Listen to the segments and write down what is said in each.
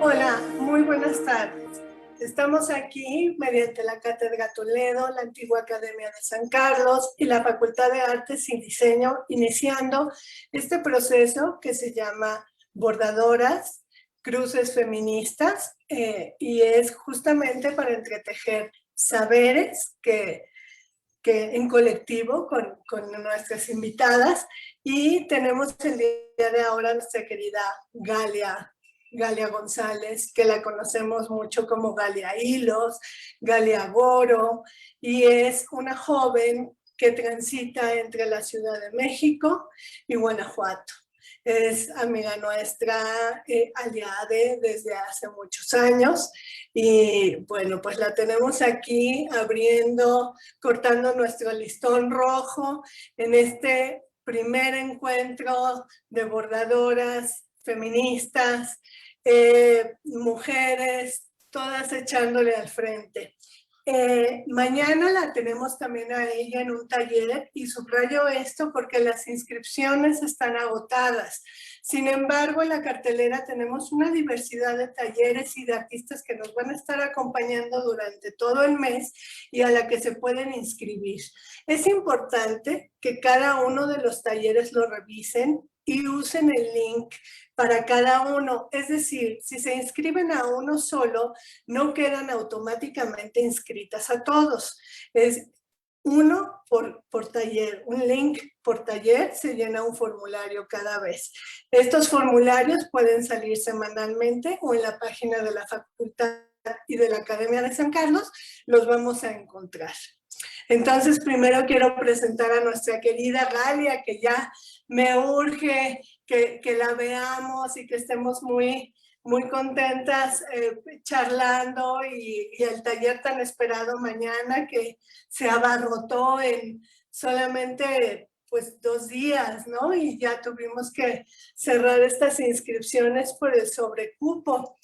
Hola, muy buenas tardes. Estamos aquí mediante la Cátedra Toledo, la antigua Academia de San Carlos y la Facultad de Artes y Diseño, iniciando este proceso que se llama Bordadoras, Cruces Feministas, y es justamente para entretejer saberes que en colectivo con nuestras invitadas, y tenemos el día de ahora a nuestra querida Galia González, que la conocemos mucho como Galia Hilos, Galia Goro, y es una joven que transita entre la Ciudad de México y Guanajuato. Es amiga nuestra, aliada desde hace muchos años, y bueno, pues la tenemos aquí abriendo, cortando nuestro listón rojo en este primer encuentro de bordadoras feministas, mujeres, todas echándole al frente. Mañana la tenemos también a ella en un taller, y subrayo esto porque las inscripciones están agotadas. Sin embargo, en la cartelera tenemos una diversidad de talleres y de artistas que nos van a estar acompañando durante todo el mes y a la que se pueden inscribir. Es importante que cada uno de los talleres lo revisen y usen el link para cada uno. Es decir, si se inscriben a uno solo, no quedan automáticamente inscritas a todos. Es uno por taller, un link por taller, se llena un formulario cada vez. Estos formularios pueden salir semanalmente o en la página de la Facultad y de la Academia de San Carlos los vamos a encontrar. Entonces, primero quiero presentar a nuestra querida Galia, que ya me urge que la veamos y que estemos muy contentas charlando, y el taller tan esperado mañana, que se abarrotó en solamente pues 2 días, ¿no? Y ya tuvimos que cerrar estas inscripciones por el sobrecupo.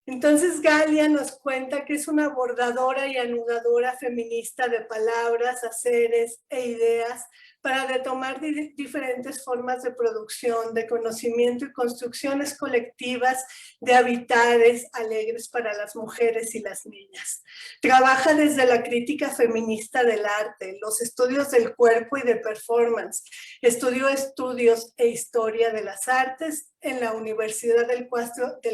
Entonces Galia nos cuenta que es una bordadora y anudadora feminista de palabras, haceres e ideas para retomar diferentes formas de producción, de conocimiento y construcciones colectivas de habitares alegres para las mujeres y las niñas. Trabaja desde la crítica feminista del arte, los estudios del cuerpo y de performance. Estudió estudios e historia de las artes en la Universidad del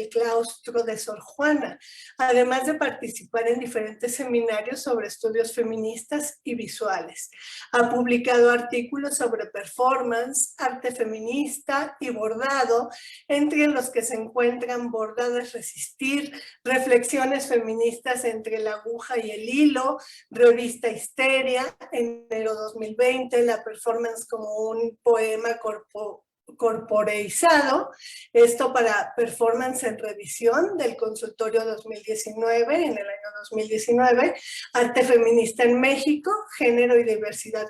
Claustro de Sor Juana, además de participar en diferentes seminarios sobre estudios feministas y visuales. Ha publicado artículos sobre performance, arte feminista y bordado, entre los que se encuentran Bordado es resistir, reflexiones feministas entre la aguja y el hilo, revista Histeria, en enero 2020, la performance como un poema corporeizado, esto para Performance en Revisión del Consultorio 2019, en el año 2019, Arte Feminista en México, Género y Diversidad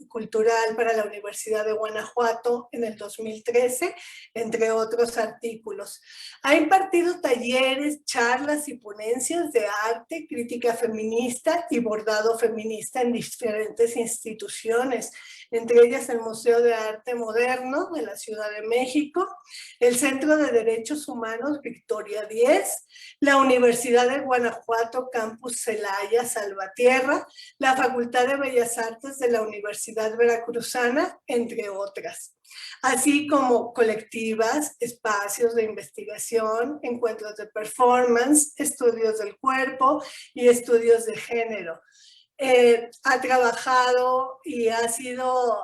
Cultural para la Universidad de Guanajuato en el 2013, entre otros artículos. Ha impartido talleres, charlas y ponencias de arte, crítica feminista y bordado feminista en diferentes instituciones, entre ellas el Museo de Arte Moderno de la Ciudad de México, el Centro de Derechos Humanos Victoria 10, la Universidad de Guanajuato Campus Celaya Salvatierra, la Facultad de Bellas Artes de la Universidad Veracruzana, entre otras, así como colectivas, espacios de investigación, encuentros de performance, estudios del cuerpo y estudios de género. Ha trabajado y ha sido,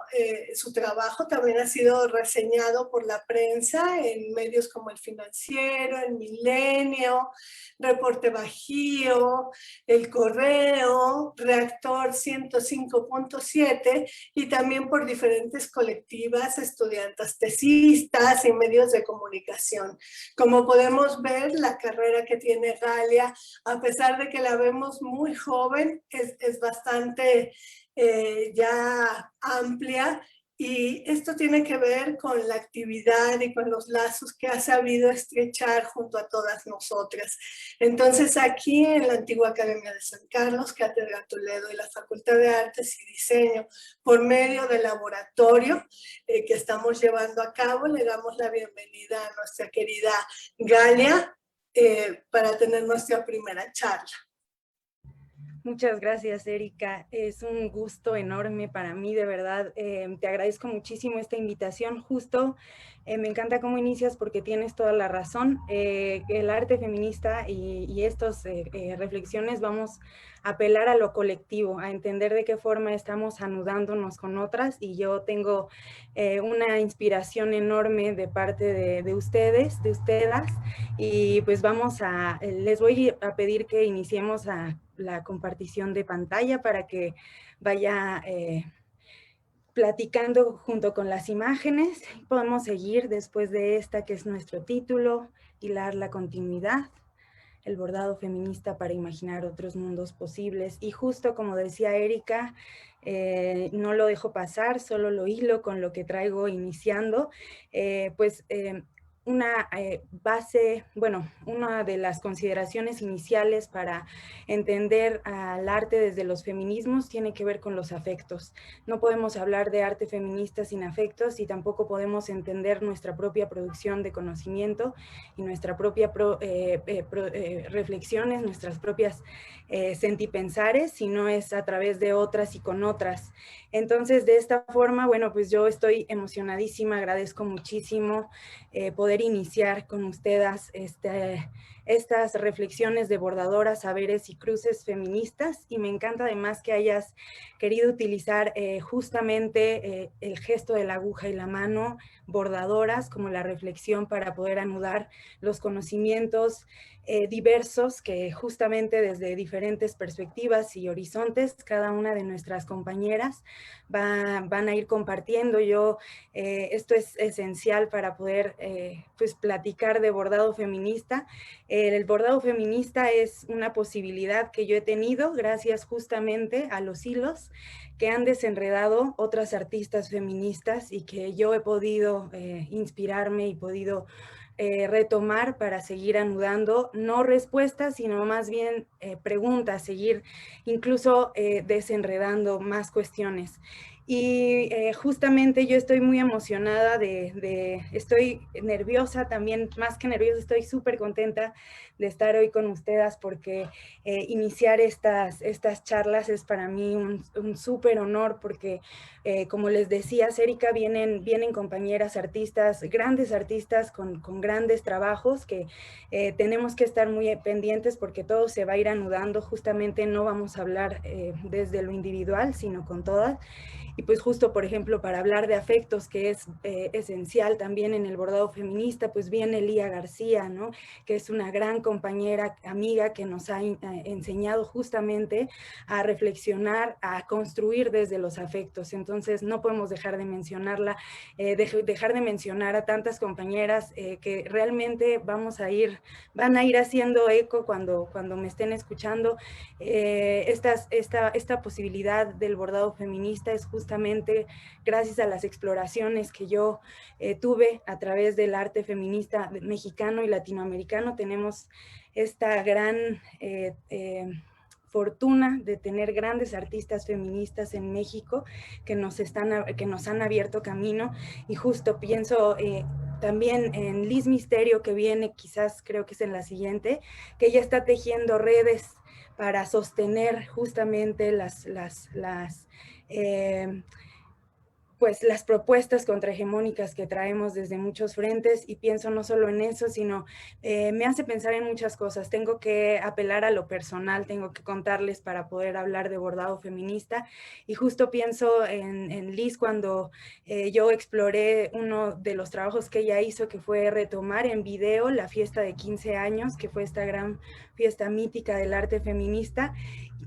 su trabajo también ha sido reseñado por la prensa en medios como El Financiero, El Milenio, Reporte Bajío, El Correo, Reactor 105.7, y también por diferentes colectivas, estudiantes tesistas y medios de comunicación. Como podemos ver, la carrera que tiene Galia, a pesar de que la vemos muy joven, es bastante ya amplia, y esto tiene que ver con la actividad y con los lazos que ha sabido estrechar junto a todas nosotras. Entonces, aquí en la antigua Academia de San Carlos, Cátedra Toledo y la Facultad de Artes y Diseño, por medio del laboratorio que estamos llevando a cabo, le damos la bienvenida a nuestra querida Galia, para tener nuestra primera charla. Muchas gracias, Erika. Es un gusto enorme para mí, de verdad. Te agradezco muchísimo esta invitación. Justo me encanta cómo inicias porque tienes toda la razón. El arte feminista y estas reflexiones vamos a apelar a lo colectivo, a entender de qué forma estamos anudándonos con otras, y yo tengo una inspiración enorme de parte de ustedes, de ustedes, y pues les voy a pedir que iniciemos la compartición de pantalla para que vaya platicando junto con las imágenes. Podemos seguir después de esta, que es nuestro título, hilar la continuidad, el bordado feminista para imaginar otros mundos posibles. Y justo como decía Erika, no lo dejo pasar, solo lo hilo con lo que traigo iniciando, una base, bueno, una de las consideraciones iniciales para entender al arte desde los feminismos tiene que ver con los afectos. No podemos hablar de arte feminista sin afectos, y tampoco podemos entender nuestra propia producción de conocimiento y nuestra propia reflexiones, nuestras propias sentipensares, si no es a través de otras y con otras. Entonces, de esta forma, bueno, pues yo estoy emocionadísima, agradezco muchísimo poder iniciar con ustedes estas reflexiones de bordadoras, saberes y cruces feministas, y me encanta además que hayas querido utilizar justamente el gesto de la aguja y la mano, bordadoras, como la reflexión para poder anudar los conocimientos diversos que justamente desde diferentes perspectivas y horizontes cada una de nuestras compañeras van a ir compartiendo. Esto es esencial para poder pues platicar de bordado feminista. El bordado feminista es una posibilidad que yo he tenido gracias justamente a los hilos que han desenredado otras artistas feministas y que yo he podido inspirarme y podido retomar para seguir anudando, no respuestas, sino más bien preguntas, seguir incluso desenredando más cuestiones. Y justamente yo estoy muy emocionada estoy nerviosa también, más que nerviosa, estoy súper contenta de estar hoy con ustedes porque iniciar estas charlas es para mí un súper honor porque, como les decía, Erika, vienen compañeras artistas, grandes artistas con grandes trabajos que tenemos que estar muy pendientes porque todo se va a ir anudando. Justamente no vamos a hablar desde lo individual, sino con todas. Y pues justo, por ejemplo, para hablar de afectos, que es esencial también en el bordado feminista, pues viene Lía García, ¿no? Que es una gran compañera, amiga, que nos ha enseñado justamente a reflexionar, a construir desde los afectos. Entonces no podemos dejar de mencionarla, dejar de mencionar a tantas compañeras que realmente van a ir haciendo eco cuando me estén escuchando. Esta posibilidad del bordado feminista es justamente gracias a las exploraciones que yo tuve a través del arte feminista mexicano y latinoamericano. Tenemos esta gran fortuna de tener grandes artistas feministas en México que nos han abierto camino, y justo pienso también en Liz Misterio, que viene, quizás creo que es en la siguiente, que ella está tejiendo redes para sostener justamente pues las propuestas contrahegemónicas que traemos desde muchos frentes, y pienso no solo en eso, sino me hace pensar en muchas cosas. Tengo que apelar a lo personal, tengo que contarles para poder hablar de bordado feminista, y justo pienso en Liz cuando yo exploré uno de los trabajos que ella hizo, que fue retomar en video la fiesta de 15 años, que fue esta gran fiesta mítica del arte feminista,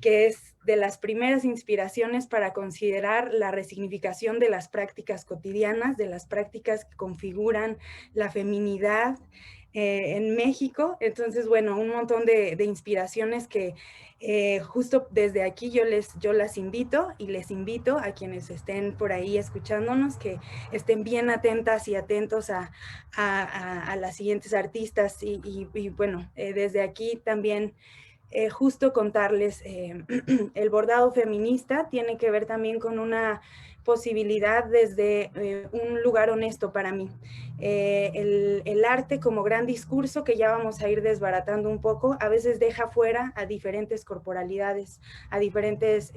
que es de las primeras inspiraciones para considerar la resignificación de las prácticas cotidianas, de las prácticas que configuran la feminidad en México. Entonces, bueno, un montón de inspiraciones que justo desde aquí yo las invito, y les invito a quienes estén por ahí escuchándonos, que estén bien atentas y atentos a las siguientes artistas, y bueno, desde aquí también justo contarles, el bordado feminista tiene que ver también con una posibilidad desde un lugar honesto para mí. El arte como gran discurso, que ya vamos a ir desbaratando un poco, a veces deja fuera a diferentes corporalidades, a diferentes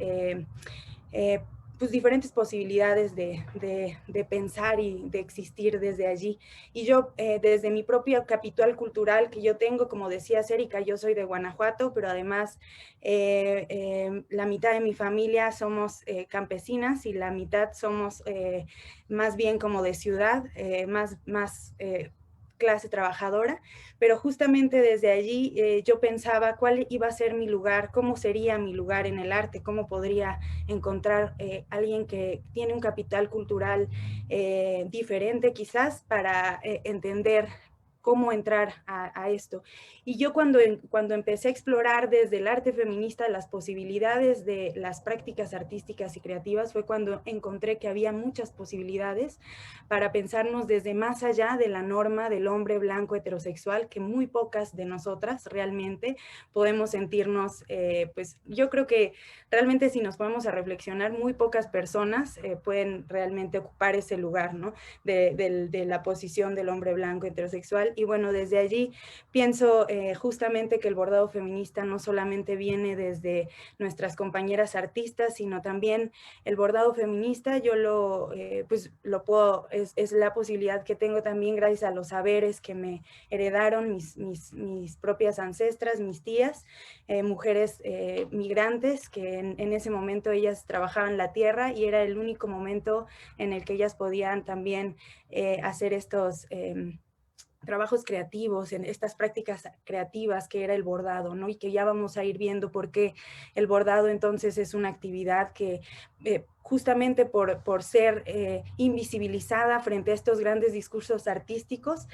pues diferentes posibilidades de pensar y de existir desde allí. Y yo, desde mi propio capital cultural que yo tengo, como decía Erika, yo soy de Guanajuato, pero además la mitad de mi familia somos campesinas y la mitad somos más bien como de ciudad, más clase trabajadora, pero justamente desde allí yo pensaba cuál iba a ser mi lugar, cómo sería mi lugar en el arte, cómo podría encontrar alguien que tiene un capital cultural diferente quizás para entender cómo entrar a esto. Y yo cuando empecé a explorar desde el arte feminista las posibilidades de las prácticas artísticas y creativas, fue cuando encontré que había muchas posibilidades para pensarnos desde más allá de la norma del hombre blanco heterosexual, que muy pocas de nosotras realmente podemos sentirnos, pues yo creo que realmente si nos ponemos a reflexionar, muy pocas personas pueden realmente ocupar ese lugar, ¿no? De la posición del hombre blanco heterosexual. Y bueno, desde allí pienso justamente que el bordado feminista no solamente viene desde nuestras compañeras artistas, sino también el bordado feminista, yo pues lo puedo, es la posibilidad que tengo también gracias a los saberes que me heredaron mis propias ancestras, mis tías, mujeres migrantes, que en ese momento ellas trabajaban la tierra y era el único momento en el que ellas podían también hacer estos trabajos creativos, en estas prácticas creativas que era el bordado, ¿no? Y que ya vamos a ir viendo por qué el bordado entonces es una actividad que justamente por ser invisibilizada frente a estos grandes discursos artísticos,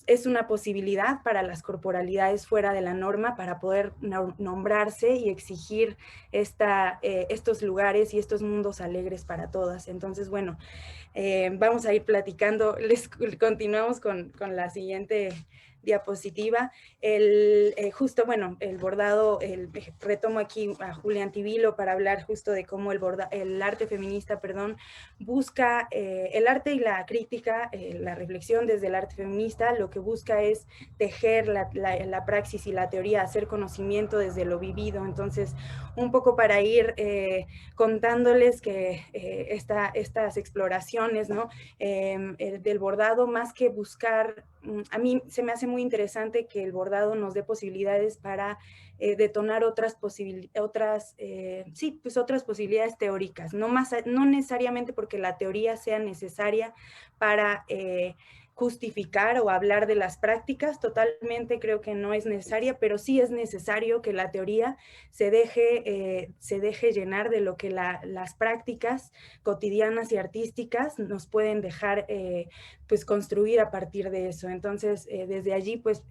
es una posibilidad para las corporalidades fuera de la norma para poder nombrarse y exigir estos lugares y estos mundos alegres para todas. Entonces, bueno, vamos a ir platicando, continuamos con la siguiente diapositiva. Justo, bueno, el bordado, retomo aquí a Julia Antivilo para hablar justo de cómo el arte feminista, perdón, busca el arte y la crítica, la reflexión desde el arte feminista, lo que busca es tejer la praxis y la teoría, hacer conocimiento desde lo vivido. Entonces, un poco para ir contándoles que estas exploraciones, ¿no? Del bordado, más que buscar, a mí se me hace muy interesante que el bordado nos dé posibilidades para detonar otras posibilidades teóricas, no necesariamente porque la teoría sea necesaria para justificar o hablar de las prácticas, totalmente creo que no es necesaria, pero sí es necesario que la teoría se deje llenar de lo que las prácticas cotidianas y artísticas nos pueden dejar pues construir a partir de eso. Entonces, desde allí, pues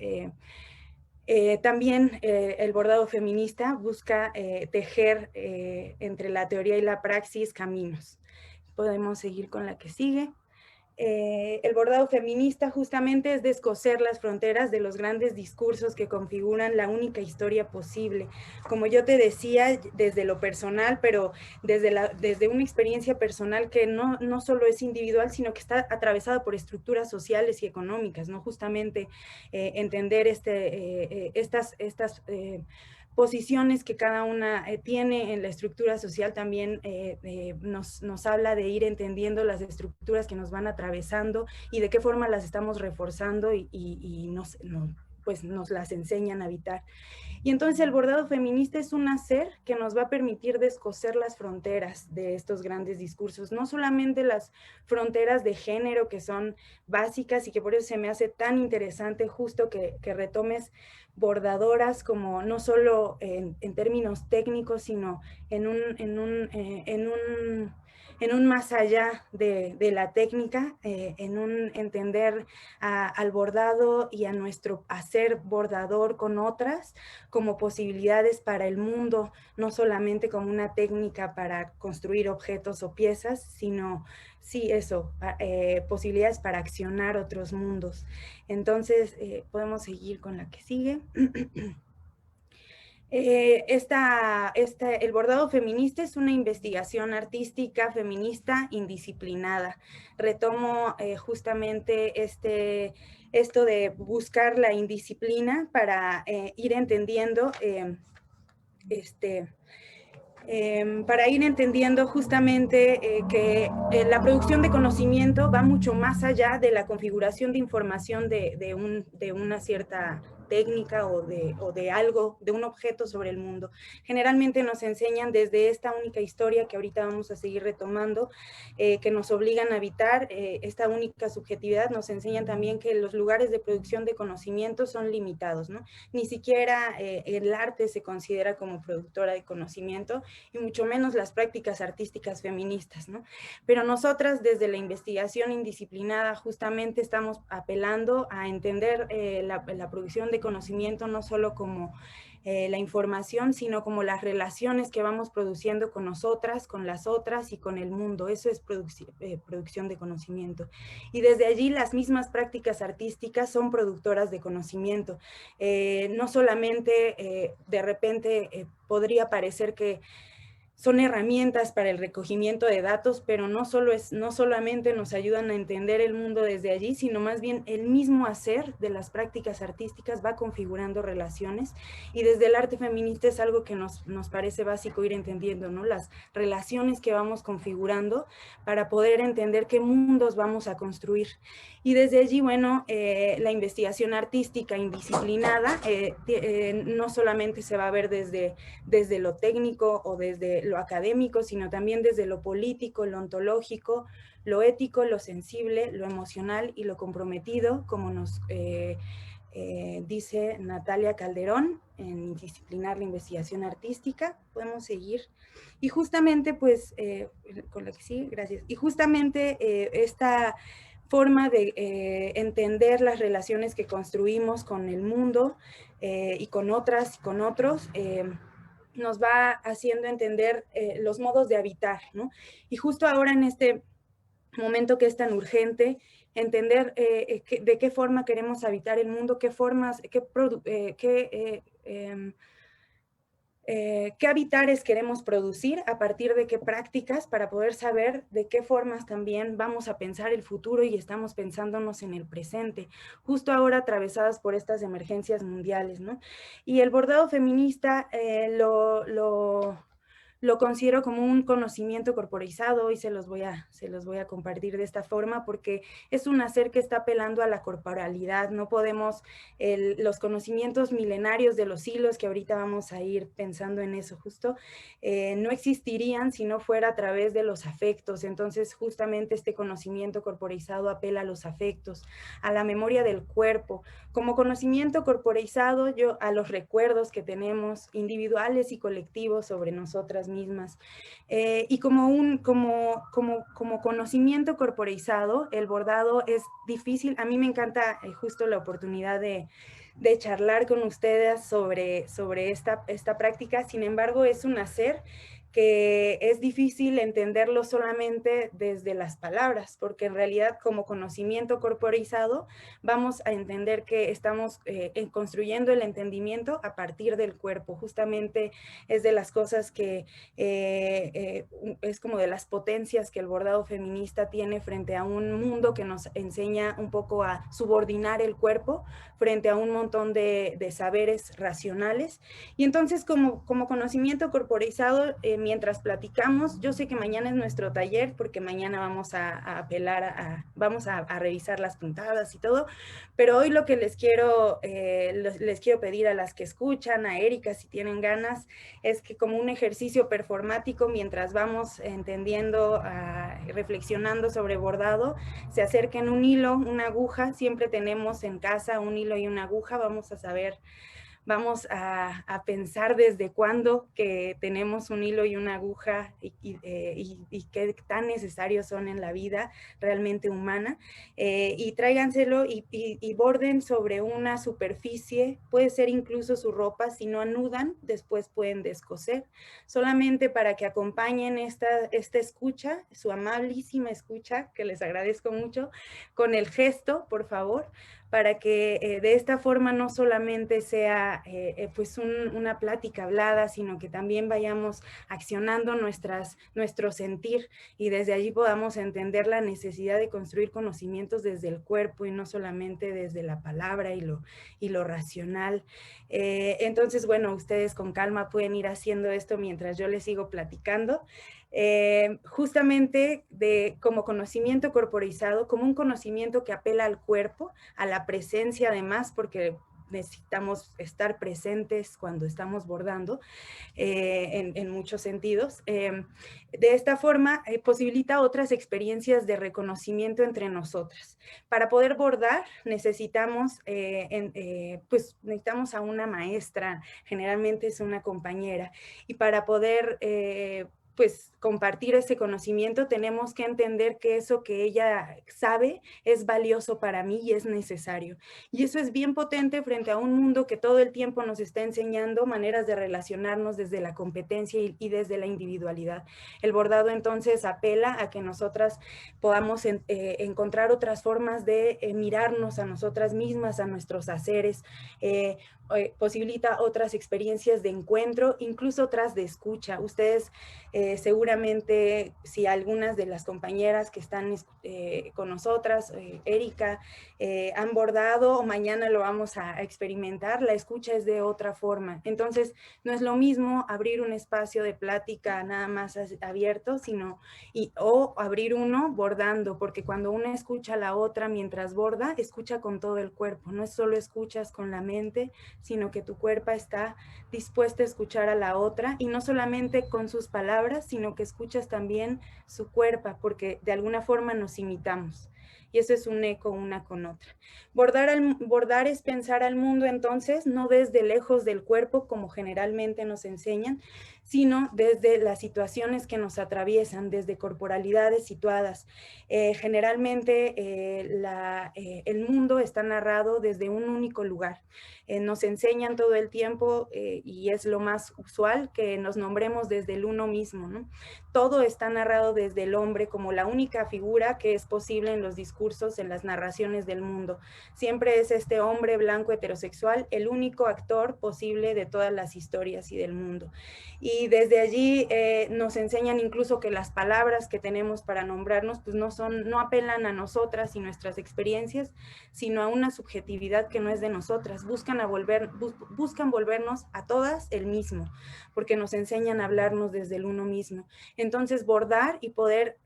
también el bordado feminista busca tejer entre la teoría y la praxis caminos. Podemos seguir con la que sigue. El bordado feminista justamente es descoser las fronteras de los grandes discursos que configuran la única historia posible. Como yo te decía, desde lo personal, pero desde una experiencia personal que no solo es individual, sino que está atravesada por estructuras sociales y económicas, ¿no? Justamente entender estas posiciones que cada una tiene en la estructura social también nos habla de ir entendiendo las estructuras que nos van atravesando y de qué forma las estamos reforzando y pues nos las enseñan a habitar. Y entonces el bordado feminista es un hacer que nos va a permitir descoser las fronteras de estos grandes discursos, no solamente las fronteras de género que son básicas y que por eso se me hace tan interesante justo que retomes bordadoras como no solo en términos técnicos, sino en un más allá de la técnica, en un entender al bordado y a nuestro hacer bordador con otras como posibilidades para el mundo, no solamente como una técnica para construir objetos o piezas, sino sí eso, posibilidades para accionar otros mundos. Entonces, podemos seguir con la que sigue. El bordado feminista es una investigación artística feminista indisciplinada. Retomo justamente esto de buscar la indisciplina para ir entendiendo para ir entendiendo justamente que la producción de conocimiento va mucho más allá de la configuración de información de una cierta técnica o de algo, de un objeto sobre el mundo. Generalmente nos enseñan desde esta única historia que ahorita vamos a seguir retomando, que nos obligan a habitar esta única subjetividad, nos enseñan también que los lugares de producción de conocimiento son limitados, ¿no? Ni siquiera el arte se considera como productora de conocimiento, y mucho menos las prácticas artísticas feministas, ¿no? Pero nosotras desde la investigación indisciplinada justamente estamos apelando a entender la producción de conocimiento no solo como la información, sino como las relaciones que vamos produciendo con nosotras, con las otras y con el mundo. Eso es producción de conocimiento. Y desde allí las mismas prácticas artísticas son productoras de conocimiento. No solamente de repente podría parecer que son herramientas para el recogimiento de datos, pero no solamente nos ayudan a entender el mundo desde allí, sino más bien el mismo hacer de las prácticas artísticas va configurando relaciones, y desde el arte feminista es algo que nos parece básico ir entendiendo, ¿no? Las relaciones que vamos configurando para poder entender qué mundos vamos a construir. Y desde allí, bueno, la investigación artística indisciplinada no solamente se va a ver desde lo técnico o desde lo académico, sino también desde lo político, lo ontológico, lo ético, lo sensible, lo emocional y lo comprometido, como nos dice Natalia Calderón en Disciplinar la Investigación Artística. Podemos seguir. Y justamente, pues, con lo que sí, gracias. Y justamente esta forma de entender las relaciones que construimos con el mundo y con otras y con otros, nos va haciendo entender los modos de habitar, ¿no? Y justo ahora en este momento que es tan urgente, entender de qué forma queremos habitar el mundo, qué formas, qué habitares queremos producir, a partir de qué prácticas, para poder saber de qué formas también vamos a pensar el futuro y estamos pensándonos en el presente, justo ahora atravesadas por estas emergencias mundiales, ¿no? Y el bordado feminista lo considero como un conocimiento corporizado, y se los voy a compartir de esta forma, porque es un hacer que está apelando a la corporalidad. No podemos, los conocimientos milenarios de los hilos, que ahorita vamos a ir pensando en eso justo, no existirían si no fuera a través de los afectos. Entonces, justamente este conocimiento corporizado apela a los afectos, a la memoria del cuerpo. Como conocimiento corporizado, a los recuerdos que tenemos individuales y colectivos sobre nosotras mismas. Y como conocimiento corporizado, el bordado es difícil. A mí me encanta justo la oportunidad de charlar con ustedes sobre esta práctica. Sin embargo, es un hacer que es difícil entenderlo solamente desde las palabras, porque en realidad como conocimiento corporizado vamos a entender que estamos construyendo el entendimiento a partir del cuerpo. Justamente es de las cosas que es como de las potencias que el bordado feminista tiene frente a un mundo que nos enseña un poco a subordinar el cuerpo frente a un montón de saberes racionales. Y entonces como conocimiento corporizado, mientras platicamos, yo sé que mañana es nuestro taller, porque mañana vamos a apelar vamos a revisar las puntadas y todo, pero hoy lo que les quiero pedir a las que escuchan, a Erika si tienen ganas, es que como un ejercicio performático, mientras vamos entendiendo, reflexionando sobre bordado, se acerquen un hilo, una aguja. Siempre tenemos en casa un hilo y una aguja. Vamos a pensar desde cuándo que tenemos un hilo y una aguja, y qué tan necesarios son en la vida realmente humana, y tráiganselo y borden sobre una superficie. Puede ser incluso su ropa. Si no anudan, después pueden descoser, solamente para que acompañen esta escucha, su amabilísima escucha, que les agradezco mucho, con el gesto, por favor, para que de esta forma no solamente sea pues una plática hablada, sino que también vayamos accionando nuestro sentir y desde allí podamos entender la necesidad de construir conocimientos desde el cuerpo y no solamente desde la palabra y lo racional. Entonces, bueno, ustedes con calma pueden ir haciendo esto mientras yo les sigo platicando. Justamente como conocimiento corporizado, como un conocimiento que apela al cuerpo, a la presencia además, porque necesitamos estar presentes cuando estamos bordando en muchos sentidos. De esta forma, posibilita otras experiencias de reconocimiento entre nosotras. Para poder bordar necesitamos, pues necesitamos a una maestra, generalmente es una compañera, y para poder pues compartir ese conocimiento, tenemos que entender que eso que ella sabe es valioso para mí y es necesario. Y eso es bien potente frente a un mundo que todo el tiempo nos está enseñando maneras de relacionarnos desde la competencia y desde la individualidad. El bordado entonces apela a que nosotras podamos encontrar otras formas de mirarnos a nosotras mismas, a nuestros haceres, posibilita otras experiencias de encuentro, incluso otras de escucha. Ustedes seguramente, si algunas de las compañeras que están con nosotras, Erika, han bordado o mañana lo vamos a experimentar, la escucha es de otra forma. Entonces, no es lo mismo abrir un espacio de plática nada más abierto, o abrir uno bordando, porque cuando una escucha a la otra mientras borda, escucha con todo el cuerpo, no es solo escuchas con la mente, sino que tu cuerpo está dispuesta a escuchar a la otra y no solamente con sus palabras, sino que escuchas también su cuerpo, porque de alguna forma nos imitamos. Y eso es un eco una con otra. Bordar es pensar al mundo entonces, no desde lejos del cuerpo como generalmente nos enseñan, sino desde las situaciones que nos atraviesan, desde corporalidades situadas. Generalmente el mundo está narrado desde un único lugar. Nos enseñan todo el tiempo y es lo más usual que nos nombremos desde el uno mismo, ¿no? Todo está narrado desde el hombre como la única figura que es posible en los discursos, en las narraciones del mundo. Siempre es este hombre blanco heterosexual el único actor posible de todas las historias y del mundo. Y desde allí nos enseñan incluso que las palabras que tenemos para nombrarnos pues no apelan a nosotras y nuestras experiencias, sino a una subjetividad que no es de nosotras. Buscan volvernos a todas el mismo, porque nos enseñan a hablarnos desde el uno mismo. Entonces, bordar y poder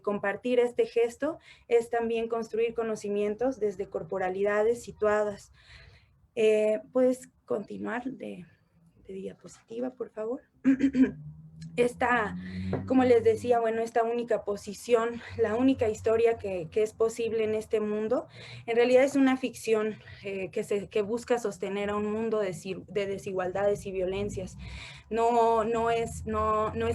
compartir este gesto es también construir conocimientos desde corporalidades situadas. ¿Puedes continuar de diapositiva, por favor? Esta, como les decía, bueno, esta única posición, la única historia que es posible en este mundo, en realidad es una ficción que busca sostener a un mundo de desigualdades y violencias. No es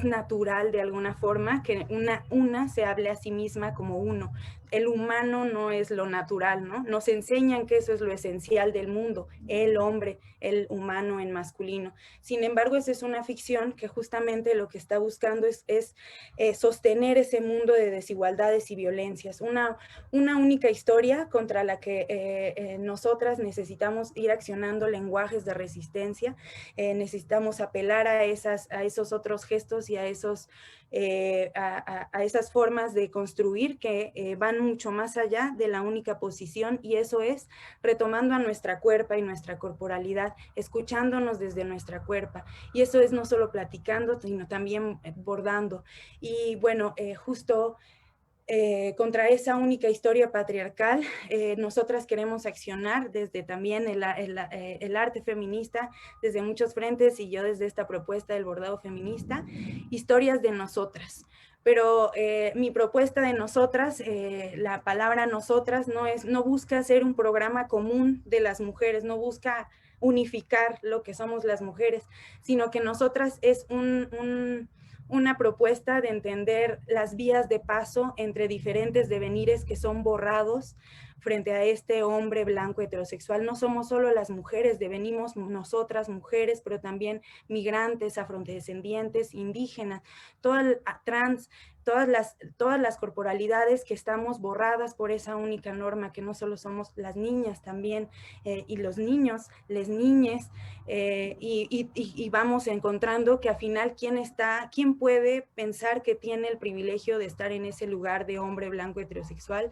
natural de alguna forma que una se hable a sí misma como uno. El humano no es lo natural, ¿no? Nos enseñan que eso es lo esencial del mundo, el hombre, el humano en masculino. Sin embargo, esa es una ficción que justamente lo que está buscando es sostener ese mundo de desigualdades y violencias. Una única historia contra la que nosotras necesitamos ir accionando lenguajes de resistencia, necesitamos apelar a esos otros gestos y a esas formas de construir que van mucho más allá de la única posición, y eso es retomando a nuestra cuerpo y nuestra corporalidad, escuchándonos desde nuestra cuerpo, y eso es no solo platicando, sino también bordando. Y bueno, justo contra esa única historia patriarcal, nosotras queremos accionar desde también el arte feminista, desde muchos frentes, y yo desde esta propuesta del bordado feminista, historias de nosotras. Pero mi propuesta de nosotras, la palabra nosotras, no busca ser un programa común de las mujeres, no busca unificar lo que somos las mujeres, sino que nosotras es una propuesta de entender las vías de paso entre diferentes devenires que son borrados frente a este hombre blanco heterosexual. No somos solo las mujeres, devenimos nosotras mujeres, pero también migrantes, afrodescendientes, indígenas, trans, todas las corporalidades que estamos borradas por esa única norma, que no solo somos las niñas también, y los niños, les niñes, y vamos encontrando que al final quién puede pensar que tiene el privilegio de estar en ese lugar de hombre blanco heterosexual.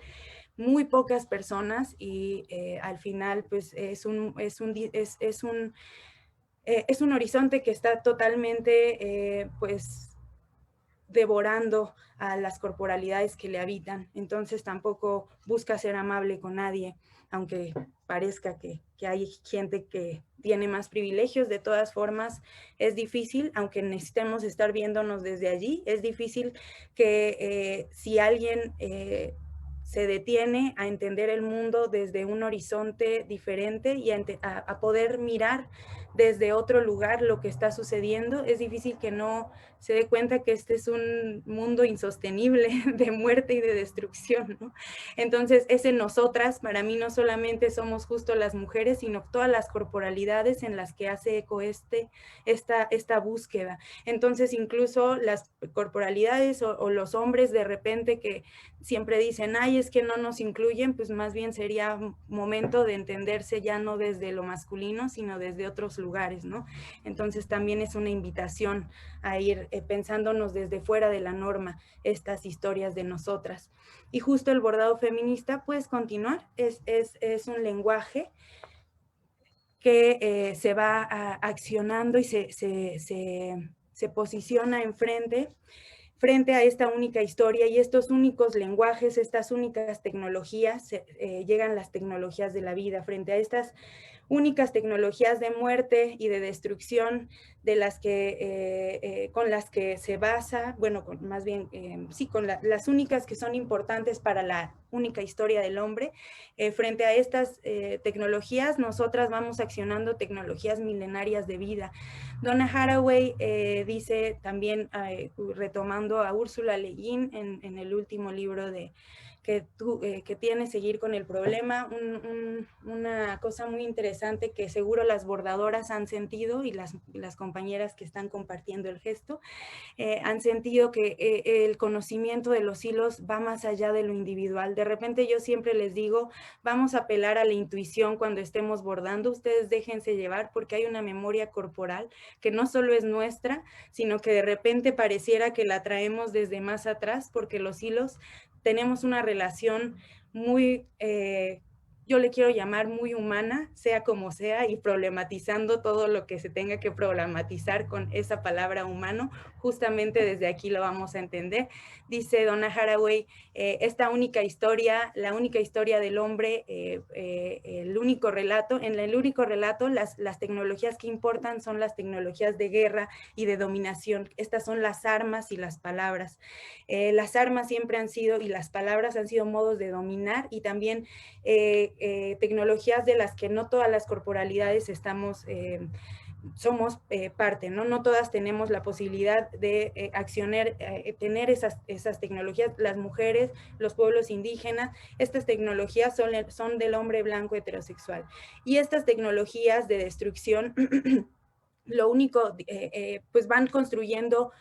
Muy pocas personas, y al final pues es un horizonte que está totalmente pues devorando a las corporalidades que le habitan. Entonces tampoco busca ser amable con nadie, aunque parezca que hay gente que tiene más privilegios. De todas formas es difícil, aunque necesitemos estar viéndonos desde allí, es difícil que si alguien se detiene a entender el mundo desde un horizonte diferente y a poder mirar desde otro lugar lo que está sucediendo, es difícil que no se dé cuenta que este es un mundo insostenible de muerte y de destrucción, ¿no? Entonces, ese nosotras, para mí no solamente somos justo las mujeres, sino todas las corporalidades en las que hace eco esta búsqueda. Entonces, incluso las corporalidades o los hombres de repente que siempre dicen, ay, es que no nos incluyen, pues más bien sería momento de entenderse ya no desde lo masculino, sino desde otros lugares, ¿no? Entonces también es una invitación a ir pensándonos desde fuera de la norma estas historias de nosotras. Y justo el bordado feminista, pues continuar, es un lenguaje que se va accionando y se posiciona frente a esta única historia y estos únicos lenguajes, estas únicas tecnologías, llegan las tecnologías de la vida, frente a estas únicas tecnologías de muerte y de destrucción de las que, con las que se basa, bueno, más bien, sí, con las únicas que son importantes para la única historia del hombre. Frente a estas tecnologías, nosotras vamos accionando tecnologías milenarias de vida. Donna Haraway dice también, retomando a Úrsula Le Guin en el último libro que tiene Seguir con el problema, una cosa muy interesante que seguro las bordadoras han sentido y las compañeras que están compartiendo el gesto, han sentido que el conocimiento de los hilos va más allá de lo individual. De repente yo siempre les digo, vamos a apelar a la intuición cuando estemos bordando, ustedes déjense llevar porque hay una memoria corporal que no solo es nuestra, sino que de repente pareciera que la traemos desde más atrás porque los hilos tenemos una relación muy, yo le quiero llamar muy humana, sea como sea, y problematizando todo lo que se tenga que problematizar con esa palabra humano, justamente desde aquí lo vamos a entender. Dice Donna Haraway, esta única historia, la única historia del hombre, el único relato, en el único relato las tecnologías que importan son las tecnologías de guerra y de dominación. Estas son las armas y las palabras. Las armas siempre han sido, y las palabras han sido modos de dominar, y también tecnologías de las que no todas las corporalidades somos parte, ¿no? No todas tenemos la posibilidad de accionar, tener esas tecnologías. Las mujeres, los pueblos indígenas, estas tecnologías son del hombre blanco heterosexual. Y estas tecnologías de destrucción lo único, pues van construyendo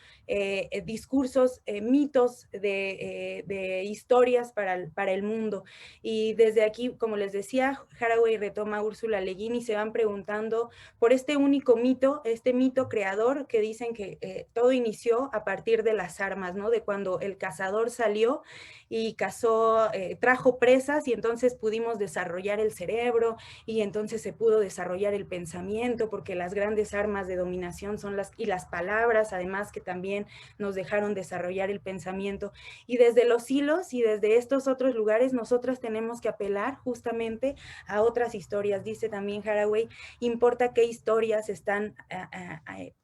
discursos, mitos de historias para el mundo. Y desde aquí, como les decía, Haraway retoma a Úrsula Le Guin y se van preguntando por este único mito, este mito creador que dicen que todo inició a partir de las armas, ¿no? De cuando el cazador salió y cazó, trajo presas y entonces pudimos desarrollar el cerebro y entonces se pudo desarrollar el pensamiento porque las grandes armas de dominación son las palabras, además que también nos dejaron desarrollar el pensamiento. Y desde los hilos y desde estos otros lugares nosotras tenemos que apelar justamente a otras historias. Dice también Haraway, importa qué historias están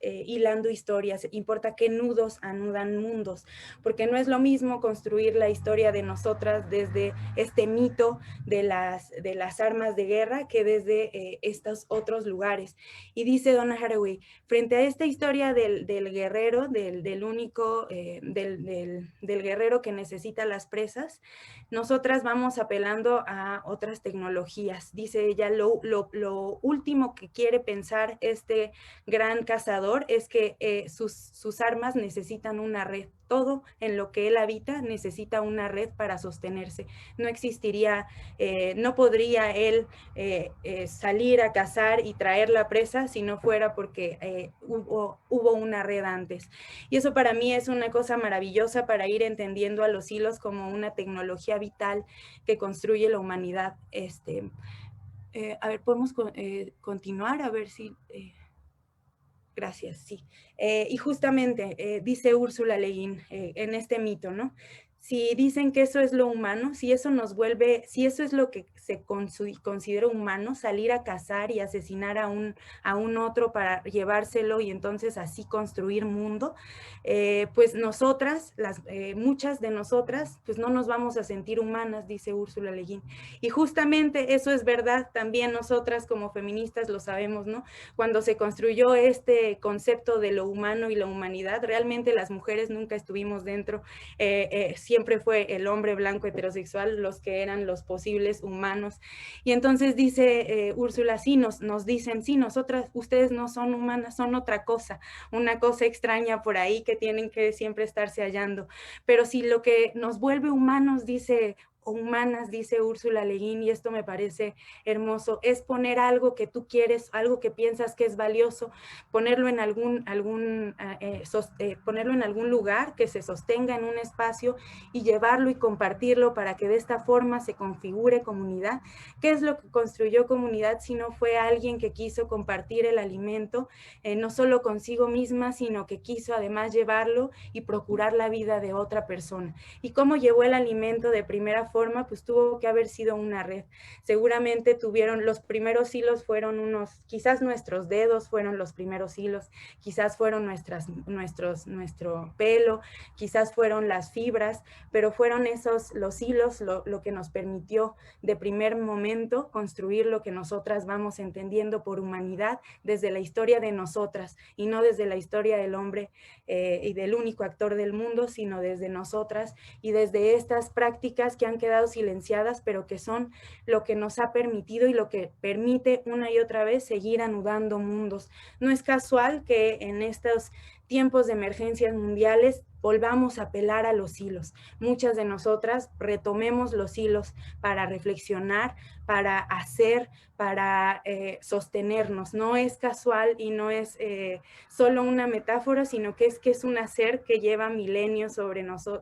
hilando historias, importa qué nudos anudan mundos, porque no es lo mismo construir la historia de nosotras desde este mito de las armas de guerra que desde estos otros lugares. Y dice Donna Haraway Hathaway. Frente a esta historia del guerrero, del guerrero que necesita las presas, nosotras vamos apelando a otras tecnologías. Dice ella, lo último que quiere pensar este gran cazador es que sus armas necesitan una red. Todo en lo que él habita necesita una red para sostenerse. No existiría, no podría él salir a cazar y traer la presa si no fuera porque hubo una red antes. Y eso para mí es una cosa maravillosa para ir entendiendo a los hilos como una tecnología vital que construye la humanidad. A ver, podemos continuar, a ver si... Gracias, sí. Y justamente dice Úrsula Le Guin en este mito, ¿no? Si dicen que eso es lo humano, si eso nos vuelve, si eso es lo que se considera humano, salir a cazar y asesinar a un otro para llevárselo y entonces así construir mundo, pues nosotras, muchas de nosotras, pues no nos vamos a sentir humanas, dice Úrsula Le Guin. Y justamente eso es verdad, también nosotras como feministas lo sabemos, ¿no? Cuando se construyó este concepto de lo humano y la humanidad, realmente las mujeres nunca estuvimos dentro, siempre fue el hombre blanco heterosexual los que eran los posibles humanos. Y entonces dice Úrsula, sí, nos dicen, sí, nosotras, ustedes no son humanas, son otra cosa, una cosa extraña por ahí que tienen que siempre estarse hallando. Pero si lo que nos vuelve humanos, dice humanas, dice Úrsula Le Guin, y esto me parece hermoso, es poner algo que tú quieres, algo que piensas que es valioso, ponerlo en ponerlo en algún lugar que se sostenga en un espacio y llevarlo y compartirlo para que de esta forma se configure comunidad. ¿Qué es lo que construyó comunidad si no fue alguien que quiso compartir el alimento, no solo consigo misma, sino que quiso además llevarlo y procurar la vida de otra persona? ¿Y cómo llevó el alimento de primera forma? Pues tuvo que haber sido una red. Seguramente los primeros hilos fueron quizás nuestros dedos fueron los primeros hilos, quizás fueron nuestro pelo, quizás fueron las fibras, pero fueron los hilos lo que nos permitió de primer momento construir lo que nosotras vamos entendiendo por humanidad desde la historia de nosotras y no desde la historia del hombre y del único actor del mundo, sino desde nosotras y desde estas prácticas que han quedado silenciadas, pero que son lo que nos ha permitido y lo que permite una y otra vez seguir anudando mundos. No es casual que en estos tiempos de emergencias mundiales volvamos a apelar a los hilos. Muchas de nosotras retomemos los hilos para reflexionar, para hacer, para sostenernos. No es casual y no es solo una metáfora, sino que es un hacer que lleva milenios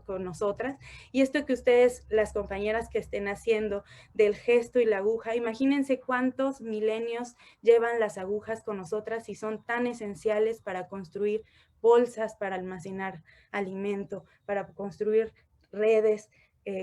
con nosotras. Y esto que ustedes, las compañeras que estén haciendo del gesto y la aguja, imagínense cuántos milenios llevan las agujas con nosotras y son tan esenciales para construir bolsas para almacenar alimento, para construir redes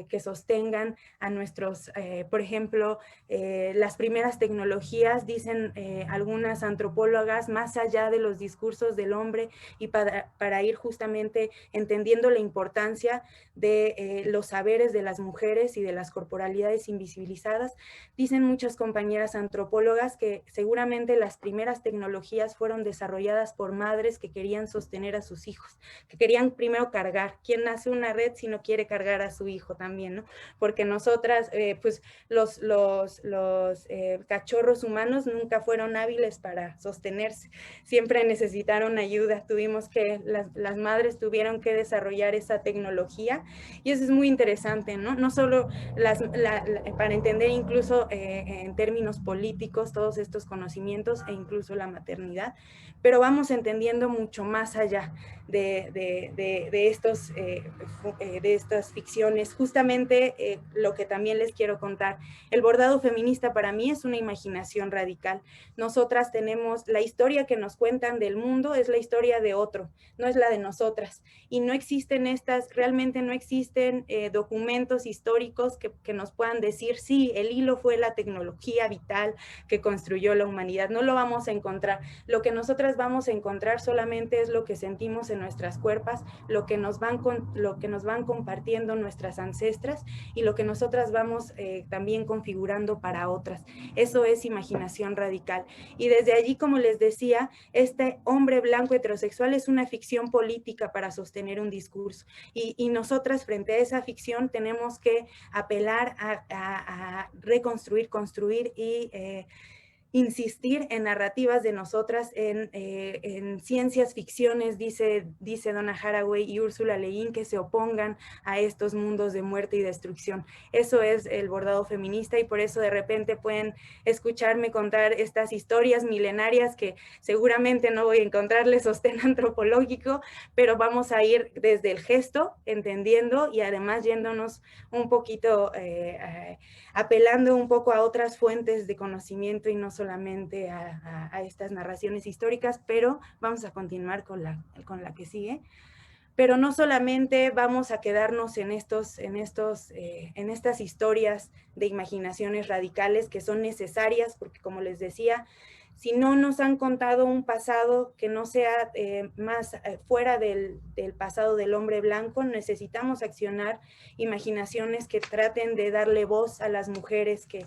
que sostengan a nuestros, por ejemplo, las primeras tecnologías, dicen algunas antropólogas, más allá de los discursos del hombre y para ir justamente entendiendo la importancia de los saberes de las mujeres y de las corporalidades invisibilizadas. Dicen muchas compañeras antropólogas que seguramente las primeras tecnologías fueron desarrolladas por madres que querían sostener a sus hijos, que querían primero cargar. ¿Quién hace una red si no quiere cargar a su hijo también, ¿no? Porque nosotras, pues los cachorros humanos nunca fueron hábiles para sostenerse, siempre necesitaron ayuda, las madres tuvieron que desarrollar esa tecnología y eso es muy interesante, ¿no? No solo para entender incluso en términos políticos todos estos conocimientos e incluso la maternidad, pero vamos entendiendo mucho más allá de estas ficciones. Justamente lo que también les quiero contar, el bordado feminista para mí es una imaginación radical. Nosotras tenemos la historia que nos cuentan del mundo, es la historia de otro, no es la de nosotras. Y no existen realmente no existen documentos históricos que nos puedan decir, sí, el hilo fue la tecnología vital que construyó la humanidad. No lo vamos a encontrar. Lo que nosotras vamos a encontrar solamente es lo que sentimos en nuestras cuerpos, lo que nos van compartiendo nuestras ancestras y lo que nosotras vamos también configurando para otras. Eso es imaginación radical. Y desde allí, como les decía, este hombre blanco heterosexual es una ficción política para sostener un discurso. Y nosotras frente a esa ficción tenemos que apelar a reconstruir, construir y insistir en narrativas de nosotras, en ciencias ficciones, dice Donna Haraway y Úrsula Le Guin, que se opongan a estos mundos de muerte y destrucción. Eso es el bordado feminista y por eso de repente pueden escucharme contar estas historias milenarias que seguramente no voy a encontrarle sostén antropológico, pero vamos a ir desde el gesto, entendiendo y además yéndonos un poquito, apelando un poco a otras fuentes de conocimiento y no solamente a estas narraciones históricas, pero vamos a continuar con la que sigue. Pero no solamente vamos a quedarnos en estas historias de imaginaciones radicales que son necesarias, porque como les decía, si no nos han contado un pasado que no sea más fuera del pasado del hombre blanco, necesitamos accionar imaginaciones que traten de darle voz a las mujeres que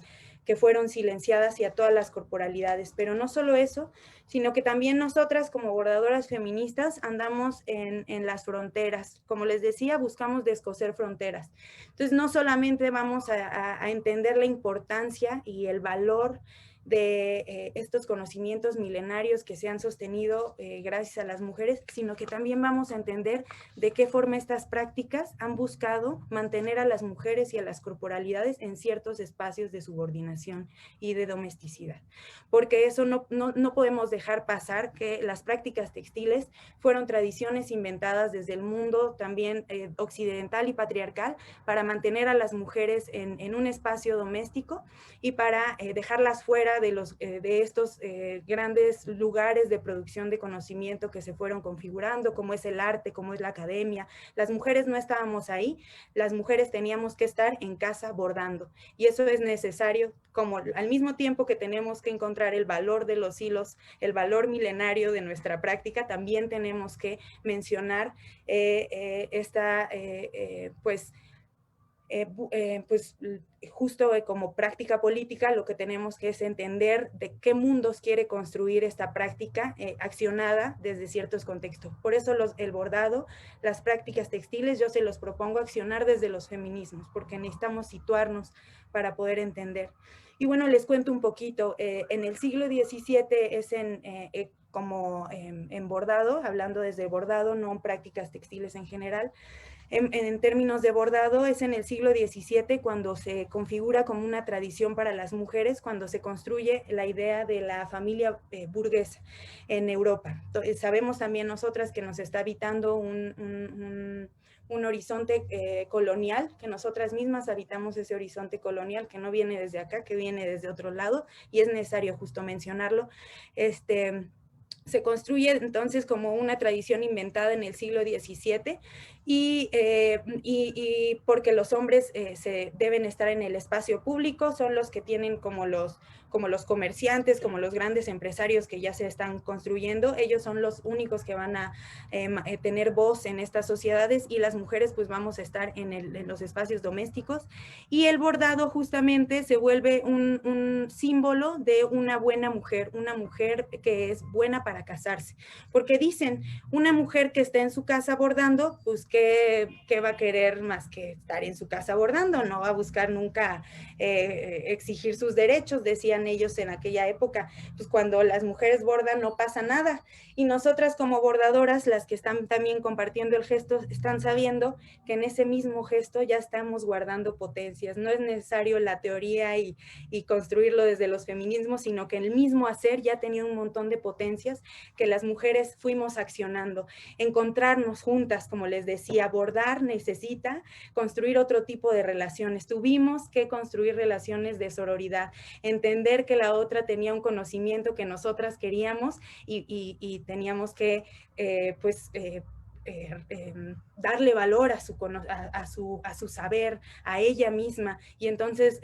fueron silenciadas y a todas las corporalidades. Pero no solo eso, sino que también nosotras como bordadoras feministas andamos en las fronteras. Como les decía, buscamos descoser fronteras. Entonces no solamente vamos a entender la importancia y el valor de estos conocimientos milenarios que se han sostenido gracias a las mujeres, sino que también vamos a entender de qué forma estas prácticas han buscado mantener a las mujeres y a las corporalidades en ciertos espacios de subordinación y de domesticidad. Porque eso no podemos dejar pasar que las prácticas textiles fueron tradiciones inventadas desde el mundo también occidental y patriarcal para mantener a las mujeres en un espacio doméstico y para dejarlas fuera de estos grandes lugares de producción de conocimiento que se fueron configurando, como es el arte, como es la academia. Las mujeres no estábamos ahí, las mujeres teníamos que estar en casa bordando, y eso es necesario, como al mismo tiempo que tenemos que encontrar el valor de los hilos, el valor milenario de nuestra práctica, también tenemos que mencionar pues justo como práctica política, lo que tenemos que es entender de qué mundos quiere construir esta práctica accionada desde ciertos contextos. Por eso el bordado, las prácticas textiles, yo se los propongo accionar desde los feminismos, porque necesitamos situarnos para poder entender. Y bueno, les cuento un poquito. En el siglo XVII es como en bordado, hablando desde bordado, no en prácticas textiles en general. En términos de bordado, es en el siglo XVII cuando se configura como una tradición para las mujeres, cuando se construye la idea de la familia burguesa en Europa. Entonces, sabemos también nosotras que nos está habitando un horizonte colonial, que nosotras mismas habitamos ese horizonte colonial, que no viene desde acá, que viene desde otro lado, y es necesario justo mencionarlo. Se construye entonces como una tradición inventada en el siglo XVII y porque los hombres se deben estar en el espacio público, son los que tienen como los comerciantes, como los grandes empresarios que ya se están construyendo, ellos son los únicos que van a tener voz en estas sociedades, y las mujeres pues vamos a estar en los espacios domésticos, y el bordado justamente se vuelve un símbolo de una buena mujer, una mujer que es buena para casarse, porque dicen, una mujer que está en su casa bordando, pues ¿qué va a querer más que estar en su casa bordando? No va a buscar nunca exigir sus derechos, decían ellos en aquella época. Pues cuando las mujeres bordan no pasa nada, y nosotras como bordadoras, las que están también compartiendo el gesto, están sabiendo que en ese mismo gesto ya estamos guardando potencias. No es necesario la teoría y construirlo desde los feminismos, sino que el mismo hacer ya tenía un montón de potencias que las mujeres fuimos accionando. Encontrarnos juntas, como les decía, bordar necesita construir otro tipo de relaciones. Tuvimos que construir relaciones de sororidad, entender que la otra tenía un conocimiento que nosotras queríamos y teníamos que darle valor a su saber, a ella misma, y entonces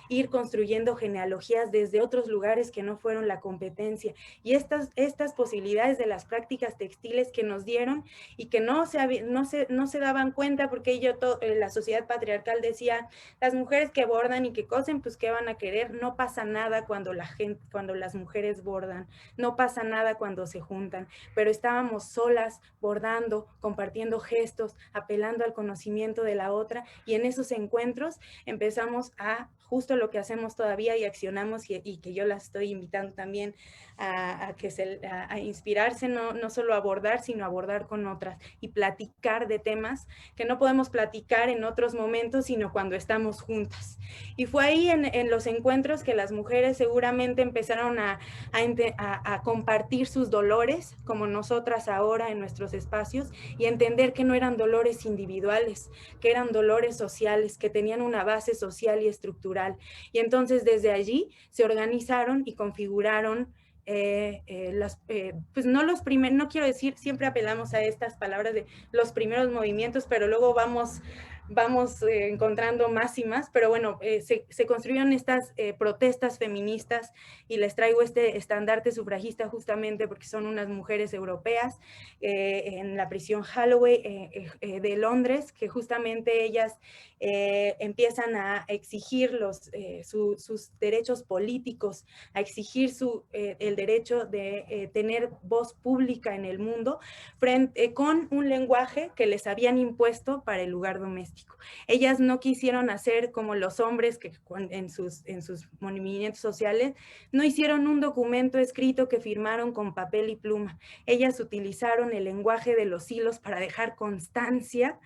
ir construyendo genealogías desde otros lugares que no fueron la competencia. Y estas posibilidades de las prácticas textiles que nos dieron y que no se daban cuenta, porque la sociedad patriarcal decía, las mujeres que bordan y que cosen, pues ¿qué van a querer? No pasa nada cuando las mujeres bordan, no pasa nada cuando se juntan, pero estábamos solas bordando, compartiendo gestos, apelando al conocimiento de la otra, y en esos encuentros empezamos a justo lo que hacemos todavía y accionamos, y que yo las estoy invitando también a inspirarse, no solo a abordar, sino a abordar con otras y platicar de temas que no podemos platicar en otros momentos, sino cuando estamos juntas. Y fue ahí en los encuentros que las mujeres seguramente empezaron a compartir sus dolores, como nosotras ahora en nuestros espacios, y entender que no eran dolores individuales, que eran dolores sociales, que tenían una base social y estructural. Y entonces desde allí se organizaron y configuraron pues no quiero decir, siempre apelamos a estas palabras de los primeros movimientos, pero luego vamos encontrando más y más, pero bueno, se construyeron estas protestas feministas, y les traigo este estandarte sufragista justamente porque son unas mujeres europeas en la prisión Holloway de Londres, que justamente ellas empiezan a exigir sus derechos políticos, a exigir el derecho de tener voz pública en el mundo con un lenguaje que les habían impuesto para el lugar doméstico. Ellas no quisieron hacer como los hombres que en sus movimientos sociales no hicieron un documento escrito que firmaron con papel y pluma. Ellas utilizaron el lenguaje de los hilos para dejar constancia,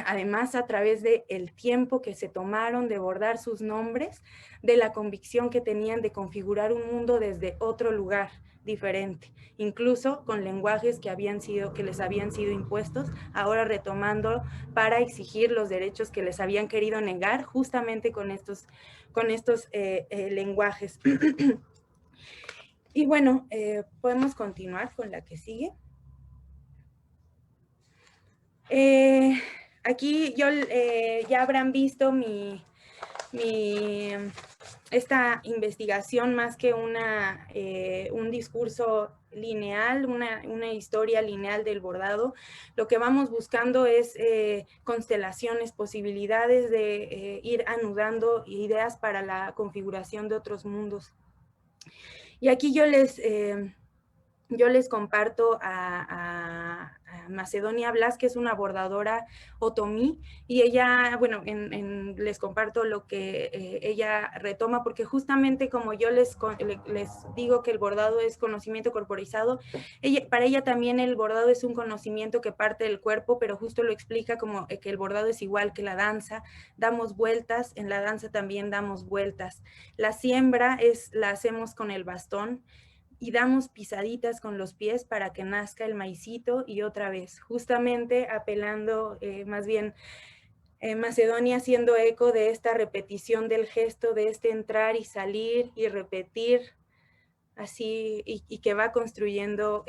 además a través del tiempo que se tomaron de bordar sus nombres, de la convicción que tenían de configurar un mundo desde otro lugar diferente, incluso con lenguajes que les habían sido impuestos, ahora retomando para exigir los derechos que les habían querido negar justamente con estos lenguajes. Y bueno, podemos continuar con la que sigue. Aquí ya habrán visto esta investigación, más que un discurso lineal, una historia lineal del bordado. Lo que vamos buscando es constelaciones, posibilidades de ir anudando ideas para la configuración de otros mundos. Y aquí yo les comparto a Macedonia Blas, que es una bordadora otomí, y ella, bueno, les comparto lo que ella retoma, porque justamente como yo les digo que el bordado es conocimiento corporizado, para ella también el bordado es un conocimiento que parte del cuerpo, pero justo lo explica como que el bordado es igual que la danza, damos vueltas, en la danza también damos vueltas. La siembra la hacemos con el bastón, y damos pisaditas con los pies para que nazca el maicito, y otra vez, justamente apelando, más bien Macedonia haciendo eco de esta repetición del gesto, de este entrar y salir y repetir, así, y que va construyendo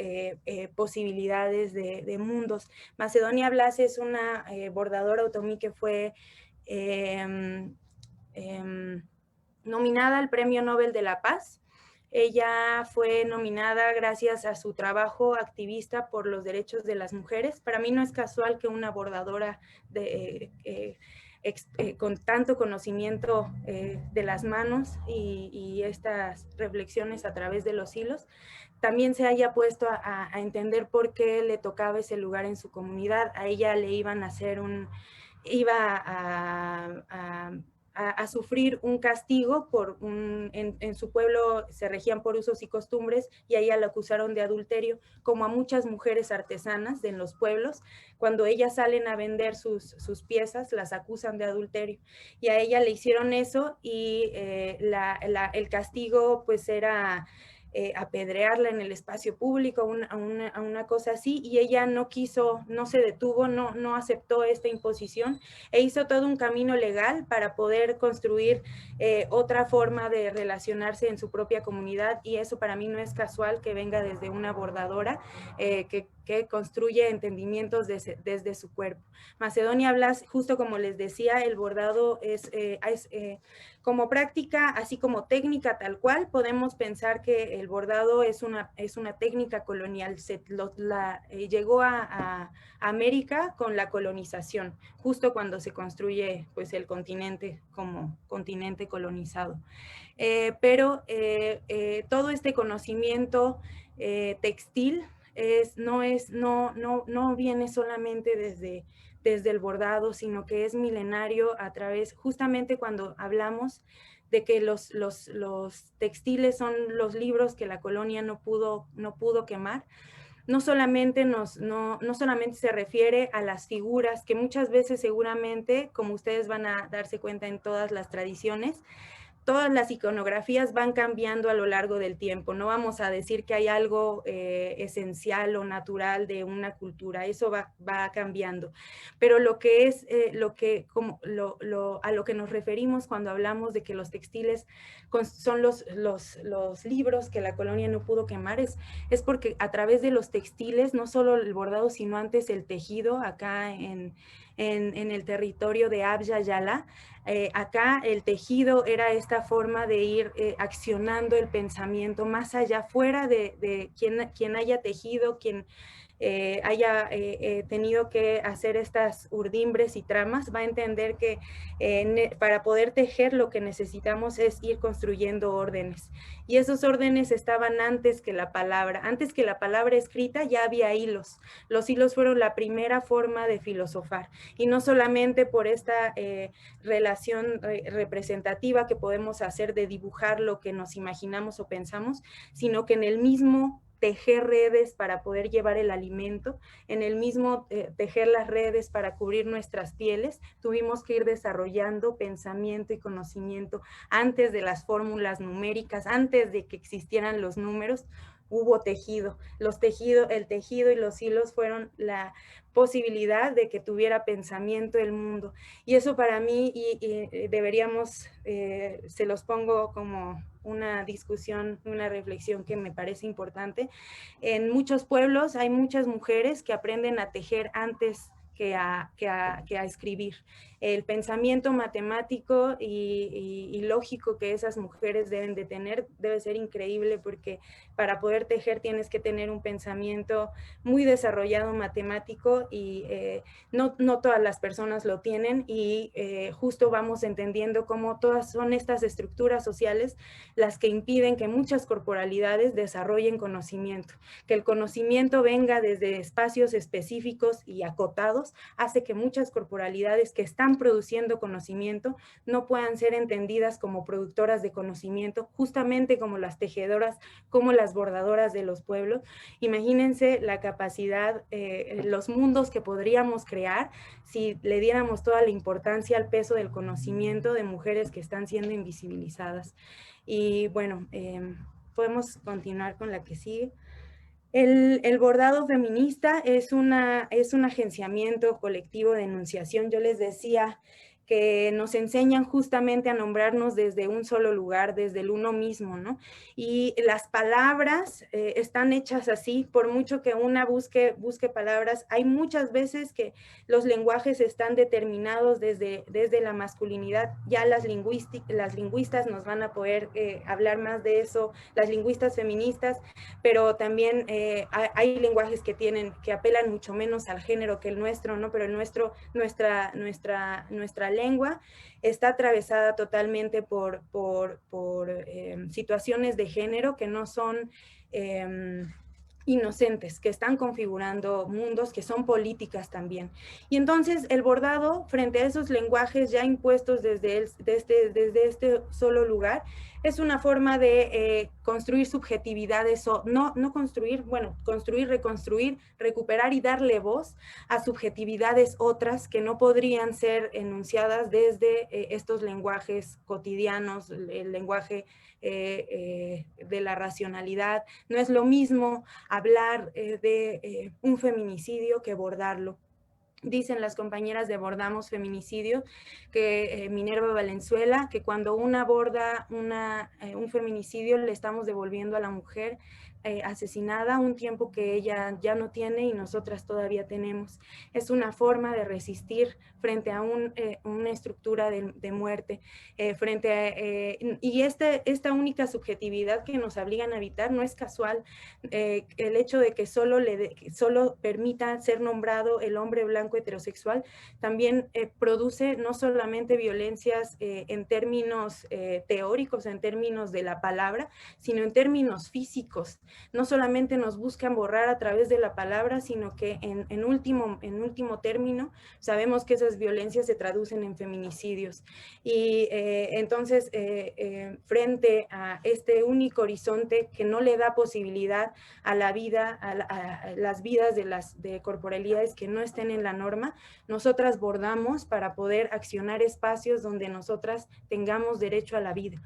posibilidades de mundos. Macedonia Blas es una bordadora otomí que fue nominada al Premio Nobel de la Paz. Ella fue nominada gracias a su trabajo activista por los derechos de las mujeres. Para mí no es casual que una bordadora con tanto conocimiento de las manos y estas reflexiones a través de los hilos, también se haya puesto a entender por qué le tocaba ese lugar en su comunidad. A ella le iban a hacer iba a sufrir un castigo en su pueblo se regían por usos y costumbres, y a ella la acusaron de adulterio, como a muchas mujeres artesanas en los pueblos. Cuando ellas salen a vender sus piezas, las acusan de adulterio, y a ella le hicieron eso, y el castigo pues era apedrearla en el espacio público, a una cosa así, y ella no quiso, no se detuvo, no aceptó esta imposición e hizo todo un camino legal para poder construir otra forma de relacionarse en su propia comunidad, y eso para mí no es casual que venga desde una bordadora que construye entendimientos desde su cuerpo. Macedonia Blas, justo como les decía, el bordado es como práctica, así como técnica tal cual, podemos pensar que el bordado es una técnica colonial. Llegó a América con la colonización, justo cuando se construye pues, el continente como continente colonizado. Pero todo este conocimiento textil no viene solamente desde el bordado, sino que es milenario a través, justamente cuando hablamos de que los textiles son los libros que la colonia no pudo quemar. No solamente se refiere a las figuras, que muchas veces seguramente, como ustedes van a darse cuenta en todas las tradiciones, todas las iconografías van cambiando a lo largo del tiempo. No vamos a decir que hay algo esencial o natural de una cultura, eso va cambiando. Pero lo que es, a lo que nos referimos cuando hablamos de que los textiles son los libros que la colonia no pudo quemar, es porque a través de los textiles, no solo el bordado, sino antes el tejido, acá en el territorio de Abya Yala, acá el tejido era esta forma de ir accionando el pensamiento más allá, fuera de quien haya tejido, quien haya tenido que hacer estas urdimbres y tramas, va a entender que para poder tejer lo que necesitamos es ir construyendo órdenes. Y esos órdenes estaban antes que la palabra escrita ya había hilos. Los hilos fueron la primera forma de filosofar. Y no solamente por esta relación representativa que podemos hacer de dibujar lo que nos imaginamos o pensamos, sino que en el mismo tejer redes para poder llevar el alimento, en el mismo tejer las redes para cubrir nuestras pieles, tuvimos que ir desarrollando pensamiento y conocimiento antes de las fórmulas numéricas, antes de que existieran los números. Hubo tejido, el tejido y los hilos fueron la posibilidad de que tuviera pensamiento el mundo. Y eso para mí, deberíamos, se los pongo como una discusión, una reflexión que me parece importante. En muchos pueblos hay muchas mujeres que aprenden a tejer antes que a escribir. El pensamiento matemático y lógico que esas mujeres deben de tener debe ser increíble, porque para poder tejer tienes que tener un pensamiento muy desarrollado matemático, y no todas las personas lo tienen, y justo vamos entendiendo cómo todas son estas estructuras sociales las que impiden que muchas corporalidades desarrollen conocimiento. Que el conocimiento venga desde espacios específicos y acotados hace que muchas corporalidades que están produciendo conocimiento no puedan ser entendidas como productoras de conocimiento, justamente como las tejedoras, como las bordadoras de los pueblos. Imagínense la capacidad, los mundos que podríamos crear si le diéramos toda la importancia al peso del conocimiento de mujeres que están siendo invisibilizadas. Y bueno, podemos continuar con la que sigue. El bordado feminista es un agenciamiento colectivo de enunciación. Yo les decía que nos enseñan justamente a nombrarnos desde un solo lugar, desde el uno mismo, ¿no? Y las palabras están hechas así, por mucho que una busque palabras, hay muchas veces que los lenguajes están determinados desde la masculinidad. Ya las lingüistas nos van a poder hablar más de eso, las lingüistas feministas, pero también hay lenguajes que apelan mucho menos al género que el nuestro, ¿no? Pero el nuestro, nuestra lengua está atravesada totalmente por situaciones de género que no son inocentes, que están configurando mundos que son políticas también. Y entonces el bordado, frente a esos lenguajes ya impuestos desde este solo lugar, es una forma de construir subjetividades, o no construir, bueno, construir, reconstruir, recuperar y darle voz a subjetividades otras que no podrían ser enunciadas desde estos lenguajes cotidianos, el lenguaje de la racionalidad. No es lo mismo hablar de un feminicidio que abordarlo. Dicen las compañeras de Bordamos Feminicidio, que Minerva Valenzuela, que cuando una aborda un feminicidio le estamos devolviendo a la mujer asesinada un tiempo que ella ya no tiene y nosotras todavía tenemos. Es una forma de resistir frente a una estructura de muerte, y esta única subjetividad que nos obligan a habitar no es casual. El hecho de que solo permita ser nombrado el hombre blanco heterosexual también produce no solamente violencias en términos teóricos, en términos de la palabra, sino en términos físicos. No solamente nos buscan borrar a través de la palabra, sino que en último término sabemos que esas violencias se traducen en feminicidios. Y entonces, frente a este único horizonte que no le da posibilidad a la vida, a las vidas de corporalidades que no estén en la norma, nosotras bordamos para poder accionar espacios donde nosotras tengamos derecho a la vida.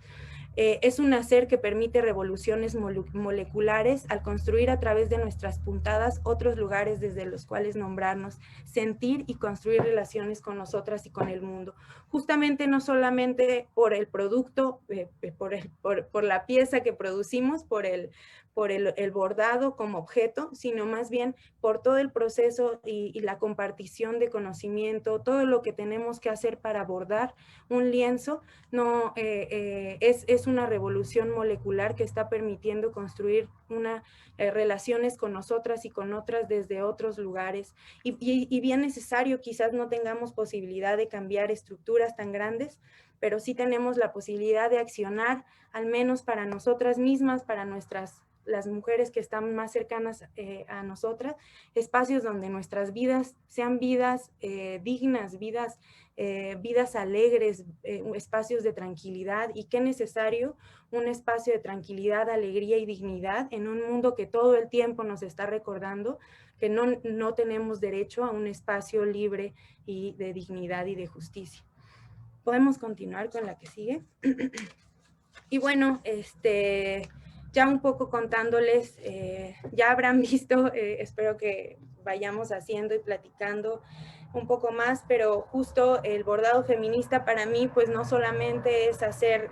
Es un hacer que permite revoluciones moleculares al construir a través de nuestras puntadas otros lugares desde los cuales nombrarnos, sentir y construir relaciones con nosotras y con el mundo. Justamente no solamente por el producto, por la pieza que producimos, por el bordado como objeto, sino más bien por todo el proceso y la compartición de conocimiento, todo lo que tenemos que hacer para bordar un lienzo. No, es una revolución molecular que está permitiendo construir relaciones con nosotras y con otras desde otros lugares. Y bien necesario, quizás no tengamos posibilidad de cambiar estructuras tan grandes, pero sí tenemos la posibilidad de accionar, al menos para nosotras mismas, para las mujeres que están más cercanas a nosotras, espacios donde nuestras vidas sean vidas dignas, vidas alegres, espacios de tranquilidad. Y qué necesario un espacio de tranquilidad, alegría y dignidad en un mundo que todo el tiempo nos está recordando que no tenemos derecho a un espacio libre y de dignidad y de justicia. Podemos continuar con la que sigue. Y bueno, ya un poco contándoles, ya habrán visto, espero que vayamos haciendo y platicando un poco más, pero justo el bordado feminista para mí pues no solamente es hacer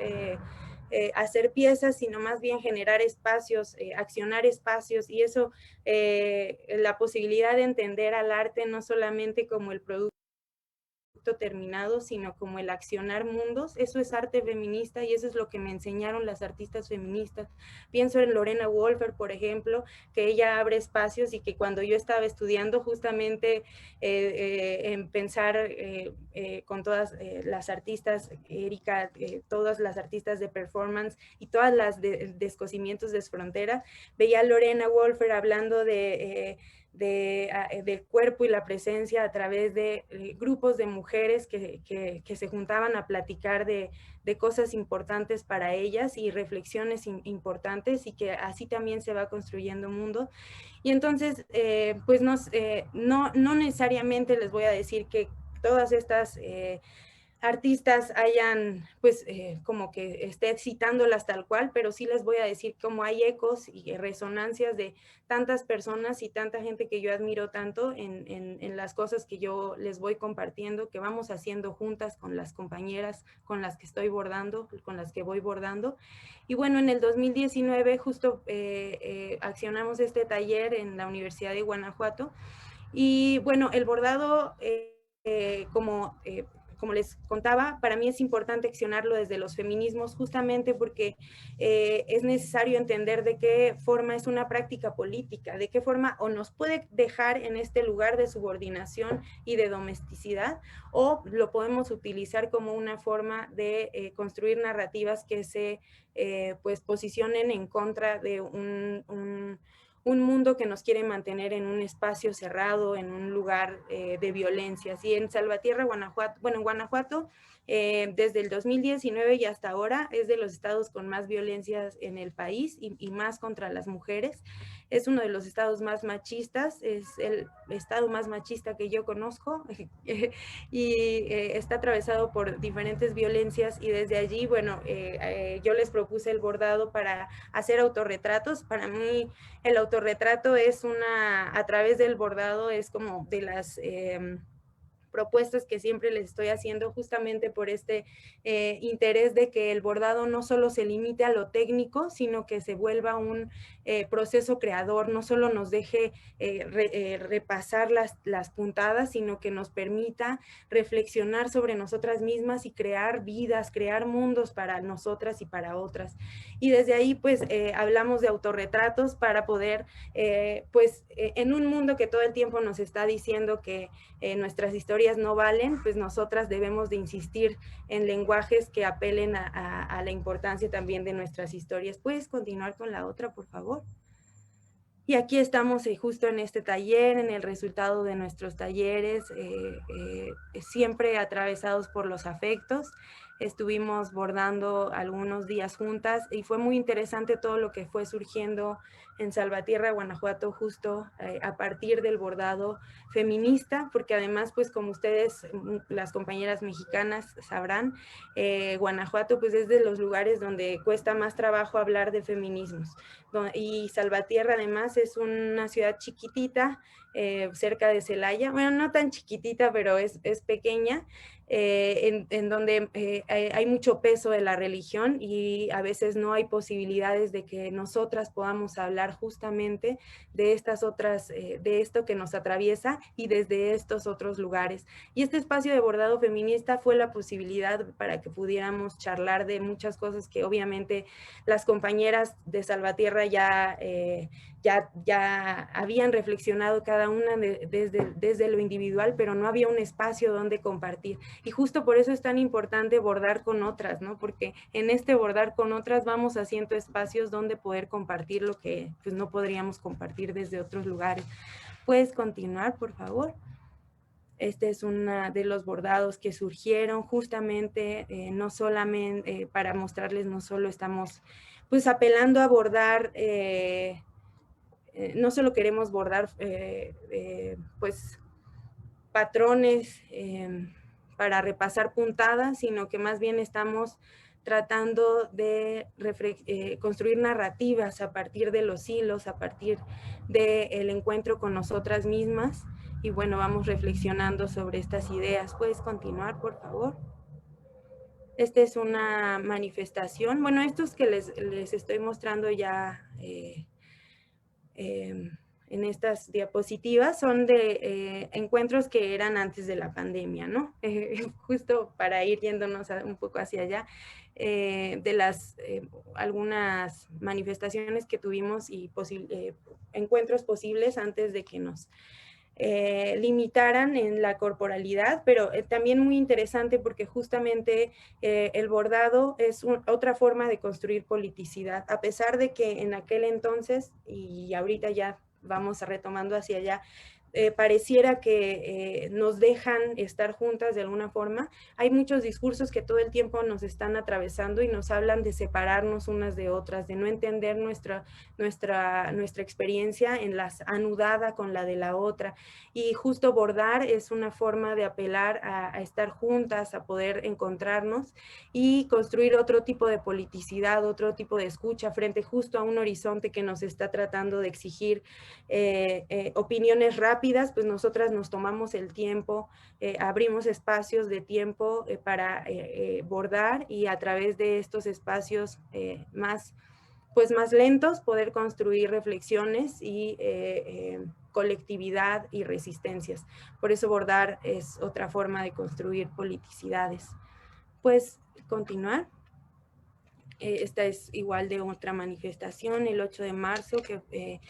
piezas, sino más bien generar espacios, accionar espacios, y eso, la posibilidad de entender al arte no solamente como el producto terminado, sino como el accionar mundos. Eso es arte feminista y eso es lo que me enseñaron las artistas feministas. Pienso en Lorena Wolfer, por ejemplo, que ella abre espacios, y que cuando yo estaba estudiando justamente en pensar con todas las artistas, Erika, todas las artistas de performance y todas las descosimientos de frontera, veía a Lorena Wolfer hablando del cuerpo y la presencia a través de grupos de mujeres que se juntaban a platicar de cosas importantes para ellas y reflexiones importantes, y que así también se va construyendo mundo. Y entonces, pues no necesariamente les voy a decir que todas estas artistas hayan, pues, como que esté citándolas tal cual, pero sí les voy a decir cómo hay ecos y resonancias de tantas personas y tanta gente que yo admiro tanto en las cosas que yo les voy compartiendo, que vamos haciendo juntas con las compañeras con las que estoy bordando, con las que voy bordando. Y bueno, en el 2019 justo accionamos este taller en la Universidad de Guanajuato, y bueno, el bordado, como les contaba, para mí es importante accionarlo desde los feminismos, justamente porque es necesario entender de qué forma es una práctica política, de qué forma o nos puede dejar en este lugar de subordinación y de domesticidad, o lo podemos utilizar como una forma de construir narrativas que se pues posicionen en contra de un mundo que nos quiere mantener en un espacio cerrado, en un lugar de violencias. Y en Salvatierra, Guanajuato, bueno, en Guanajuato, desde el 2019 y hasta ahora es de los estados con más violencias en el país y más contra las mujeres. Es uno de los estados más machistas, es el estado más machista que yo conozco y está atravesado por diferentes violencias y desde allí, bueno, yo les propuse el bordado para hacer autorretratos. Para mí el autorretrato es a través del bordado es como de las propuestas que siempre les estoy haciendo justamente por este interés de que el bordado no solo se limite a lo técnico, sino que se vuelva un proceso creador, no solo nos deje repasar las puntadas, sino que nos permita reflexionar sobre nosotras mismas y crear vidas, crear mundos para nosotras y para otras. Y desde ahí pues hablamos de autorretratos para poder en un mundo que todo el tiempo nos está diciendo que nuestras historias no valen, pues nosotras debemos de insistir en lenguajes que apelen a la importancia también de nuestras historias. ¿Puedes continuar con la otra, por favor? Y aquí estamos justo en este taller, en el resultado de nuestros talleres, siempre atravesados por los afectos. Estuvimos bordando algunos días juntas y fue muy interesante todo lo que fue surgiendo en Salvatierra, Guanajuato, justo a partir del bordado feminista, porque además, pues como ustedes, las compañeras mexicanas sabrán, Guanajuato pues es de los lugares donde cuesta más trabajo hablar de feminismos. Y Salvatierra además es una ciudad chiquitita, cerca de Celaya, bueno, no tan chiquitita, pero es pequeña, en donde hay mucho peso de la religión y a veces no hay posibilidades de que nosotras podamos hablar justamente de estas otras, de esto que nos atraviesa y desde estos otros lugares. Y este espacio de bordado feminista fue la posibilidad para que pudiéramos charlar de muchas cosas que obviamente las compañeras de Salvatierra ya habían reflexionado cada una desde lo individual, pero no había un espacio donde compartir. Y justo por eso es tan importante bordar con otras, ¿no? Porque en este bordar con otras vamos haciendo espacios donde poder compartir lo que pues, no podríamos compartir desde otros lugares. ¿Puedes continuar, por favor? Este es uno de los bordados que surgieron justamente, no solamente para mostrarles, no solo estamos pues apelando a bordar, no solo queremos bordar pues patrones para repasar puntadas, sino que más bien estamos tratando de construir narrativas a partir de los hilos, a partir del encuentro con nosotras mismas. Y bueno, vamos reflexionando sobre estas ideas. ¿Puedes continuar, por favor? Esta es una manifestación. Bueno, estos que les estoy mostrando ya en estas diapositivas son de encuentros que eran antes de la pandemia, ¿no? Justo para ir yéndonos un poco hacia allá, de las algunas manifestaciones que tuvimos y encuentros posibles antes de que nos limitaran en la corporalidad, pero también muy interesante porque justamente el bordado es otra forma de construir politicidad, a pesar de que en aquel entonces, y ahorita ya vamos retomando hacia allá, pareciera que nos dejan estar juntas de alguna forma. Hay muchos discursos que todo el tiempo nos están atravesando y nos hablan de separarnos unas de otras, de no entender nuestra experiencia anudada con la de la otra. Y justo bordar es una forma de apelar a estar juntas, a poder encontrarnos y construir otro tipo de politicidad, otro tipo de escucha frente justo a un horizonte que nos está tratando de exigir opiniones rápidas. Pues nosotras nos tomamos el tiempo, abrimos espacios de tiempo para bordar y a través de estos espacios más lentos poder construir reflexiones y colectividad y resistencias. Por eso bordar es otra forma de construir politicidades. ¿Puedes continuar? Esta es igual de otra manifestación, el 8 de marzo, que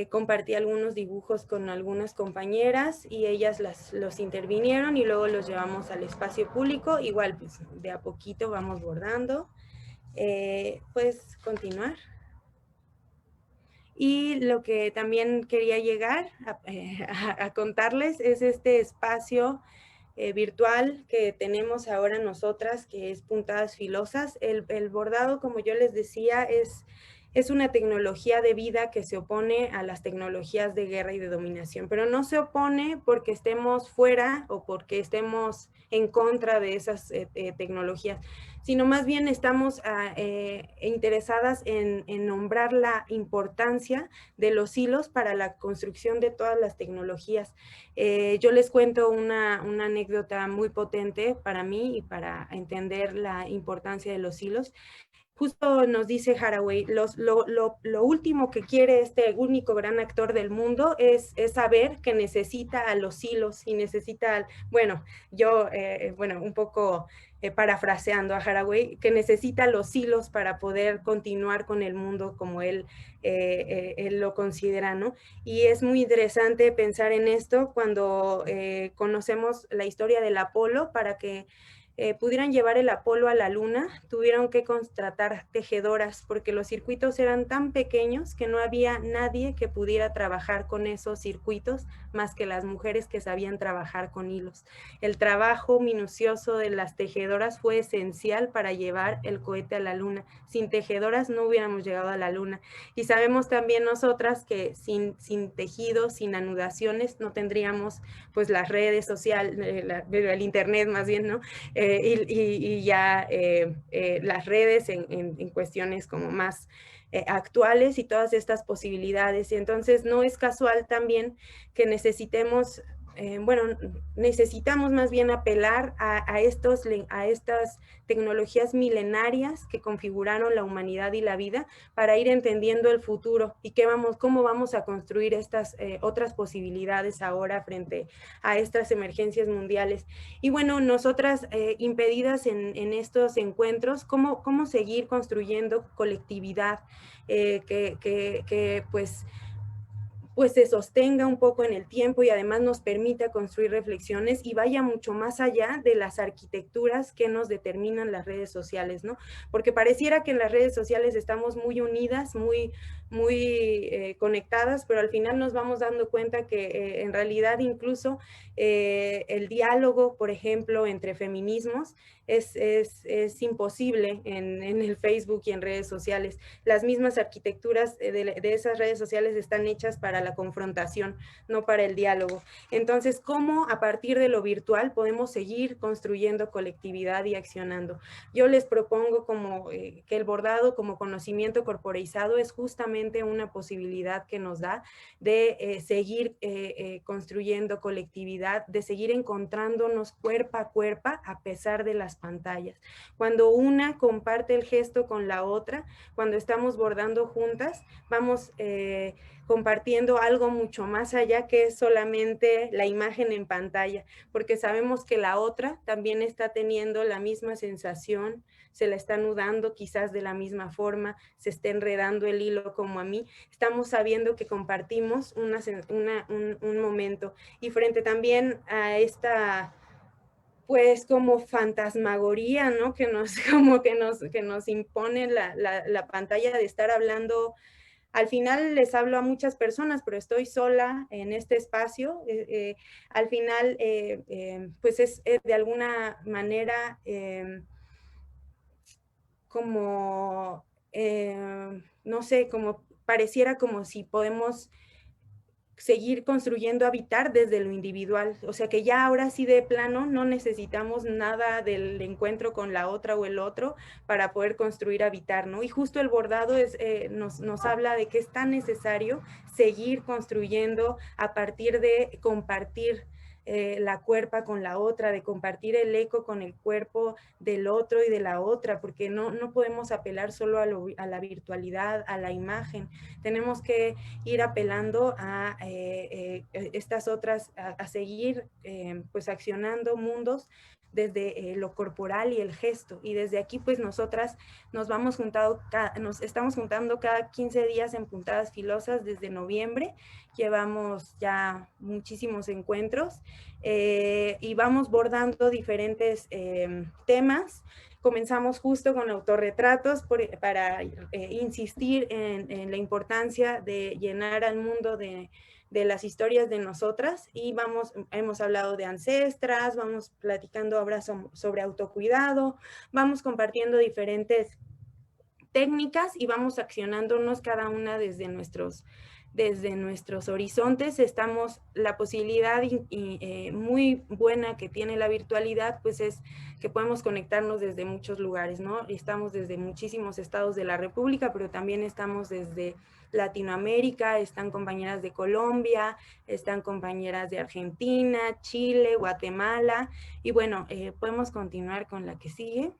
compartí algunos dibujos con algunas compañeras y ellas los intervinieron y luego los llevamos al espacio público. Igual, pues de a poquito vamos bordando. ¿Puedes continuar? Y lo que también quería llegar a contarles es este espacio virtual que tenemos ahora nosotras, que es Puntadas Filosas. El bordado, como yo les decía, es una tecnología de vida que se opone a las tecnologías de guerra y de dominación, pero no se opone porque estemos fuera o porque estemos en contra de esas tecnologías, sino más bien estamos interesadas en nombrar la importancia de los hilos para la construcción de todas las tecnologías. Yo les cuento una anécdota muy potente para mí y para entender la importancia de los hilos. Justo nos dice Haraway, lo último que quiere este único gran actor del mundo es saber que necesita a los hilos y necesita, bueno, bueno, un poco parafraseando a Haraway, que necesita los hilos para poder continuar con el mundo como él lo considera, ¿no? Y es muy interesante pensar en esto cuando conocemos la historia del Apolo para que pudieran llevar el Apolo a la Luna, tuvieron que contratar tejedoras porque los circuitos eran tan pequeños que no había nadie que pudiera trabajar con esos circuitos más que las mujeres que sabían trabajar con hilos. El trabajo minucioso de las tejedoras fue esencial para llevar el cohete a la Luna. Sin tejedoras no hubiéramos llegado a la Luna. Y sabemos también nosotras que sin tejidos, sin anudaciones, no tendríamos pues las redes sociales, el internet más bien, ¿no? Y ya las redes en cuestiones como más actuales y todas estas posibilidades. Y entonces no es casual también que necesitemos, bueno, necesitamos más bien apelar a estas tecnologías milenarias que configuraron la humanidad y la vida para ir entendiendo el futuro y cómo vamos a construir estas otras posibilidades ahora frente a estas emergencias mundiales. Y bueno, nosotras impedidas en estos encuentros, ¿cómo seguir construyendo colectividad que pues se sostenga un poco en el tiempo y además nos permita construir reflexiones y vaya mucho más allá de las arquitecturas que nos determinan las redes sociales, ¿no? Porque pareciera que en las redes sociales estamos muy unidas, muy conectadas, pero al final nos vamos dando cuenta que en realidad incluso el diálogo, por ejemplo, entre feminismos es imposible en el Facebook y en redes sociales. Las mismas arquitecturas de esas redes sociales están hechas para la confrontación, no para el diálogo. Entonces, ¿cómo a partir de lo virtual podemos seguir construyendo colectividad y accionando? Yo les propongo que el bordado como conocimiento corporeizado es justamente una posibilidad que nos da de seguir construyendo colectividad, de seguir encontrándonos cuerpo a cuerpo a pesar de las pantallas. Cuando una comparte el gesto con la otra, cuando estamos bordando juntas, vamos compartiendo algo mucho más allá que es solamente la imagen en pantalla, porque sabemos que la otra también está teniendo la misma sensación, se la está anudando quizás de la misma forma, se está enredando el hilo como a mí, estamos sabiendo que compartimos un momento. Y frente también a esta pues como fantasmagoría, ¿no? Que nos impone la pantalla de estar hablando. Al final les hablo a muchas personas, pero estoy sola en este espacio. Al final, pues es de alguna manera como, no sé, como pareciera como si podemos seguir construyendo habitar desde lo individual, o sea que ya ahora sí de plano no necesitamos nada del encuentro con la otra o el otro para poder construir habitar, ¿no? Y justo el bordado nos habla de que es tan necesario seguir construyendo a partir de compartir la cuerpa con la otra, de compartir el eco con el cuerpo del otro y de la otra, porque no podemos apelar solo a la virtualidad, a la imagen, tenemos que ir apelando a estas otras, a seguir pues accionando mundos desde lo corporal y el gesto, y desde aquí pues nosotras nos estamos juntando cada 15 días en Puntadas Filosas desde noviembre, llevamos ya muchísimos encuentros y vamos bordando diferentes temas comenzamos justo con autorretratos para insistir en la importancia de llenar al mundo de las historias de nosotras, y hemos hablado de ancestras, vamos platicando ahora sobre autocuidado, vamos compartiendo diferentes técnicas y vamos accionándonos cada una desde nuestros horizontes. La posibilidad muy buena que tiene la virtualidad, pues es que podemos conectarnos desde muchos lugares, ¿no? Estamos desde muchísimos estados de la República, pero también estamos desde Latinoamérica, están compañeras de Colombia, están compañeras de Argentina, Chile, Guatemala, y bueno, podemos continuar con la que sigue.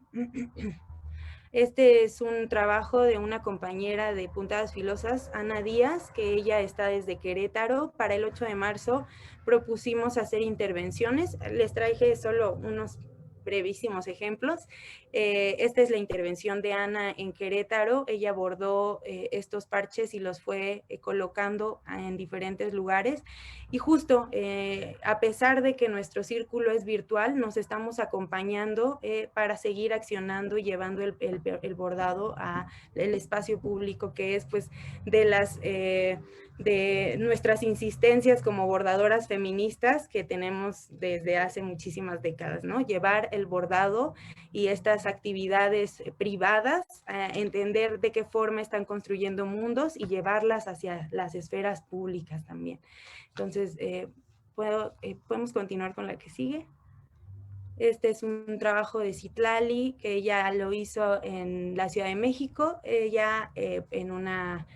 Este es un trabajo de una compañera de Puntadas Filosas, Ana Díaz, que ella está desde Querétaro. Para el 8 de marzo propusimos hacer intervenciones. Les traje solo unos brevísimos ejemplos. Esta es la intervención de Ana en Querétaro. Ella bordó estos parches y los fue colocando en diferentes lugares. Y justo, a pesar de que nuestro círculo es virtual, nos estamos acompañando para seguir accionando y llevando el bordado al espacio público, que es pues de nuestras insistencias como bordadoras feministas que tenemos desde hace muchísimas décadas, ¿no? Llevar el bordado y estas actividades privadas, entender de qué forma están construyendo mundos y llevarlas hacia las esferas públicas también. Entonces, podemos continuar con la que sigue. Este es un trabajo de Citlali, que ella lo hizo en la Ciudad de México. Ella en una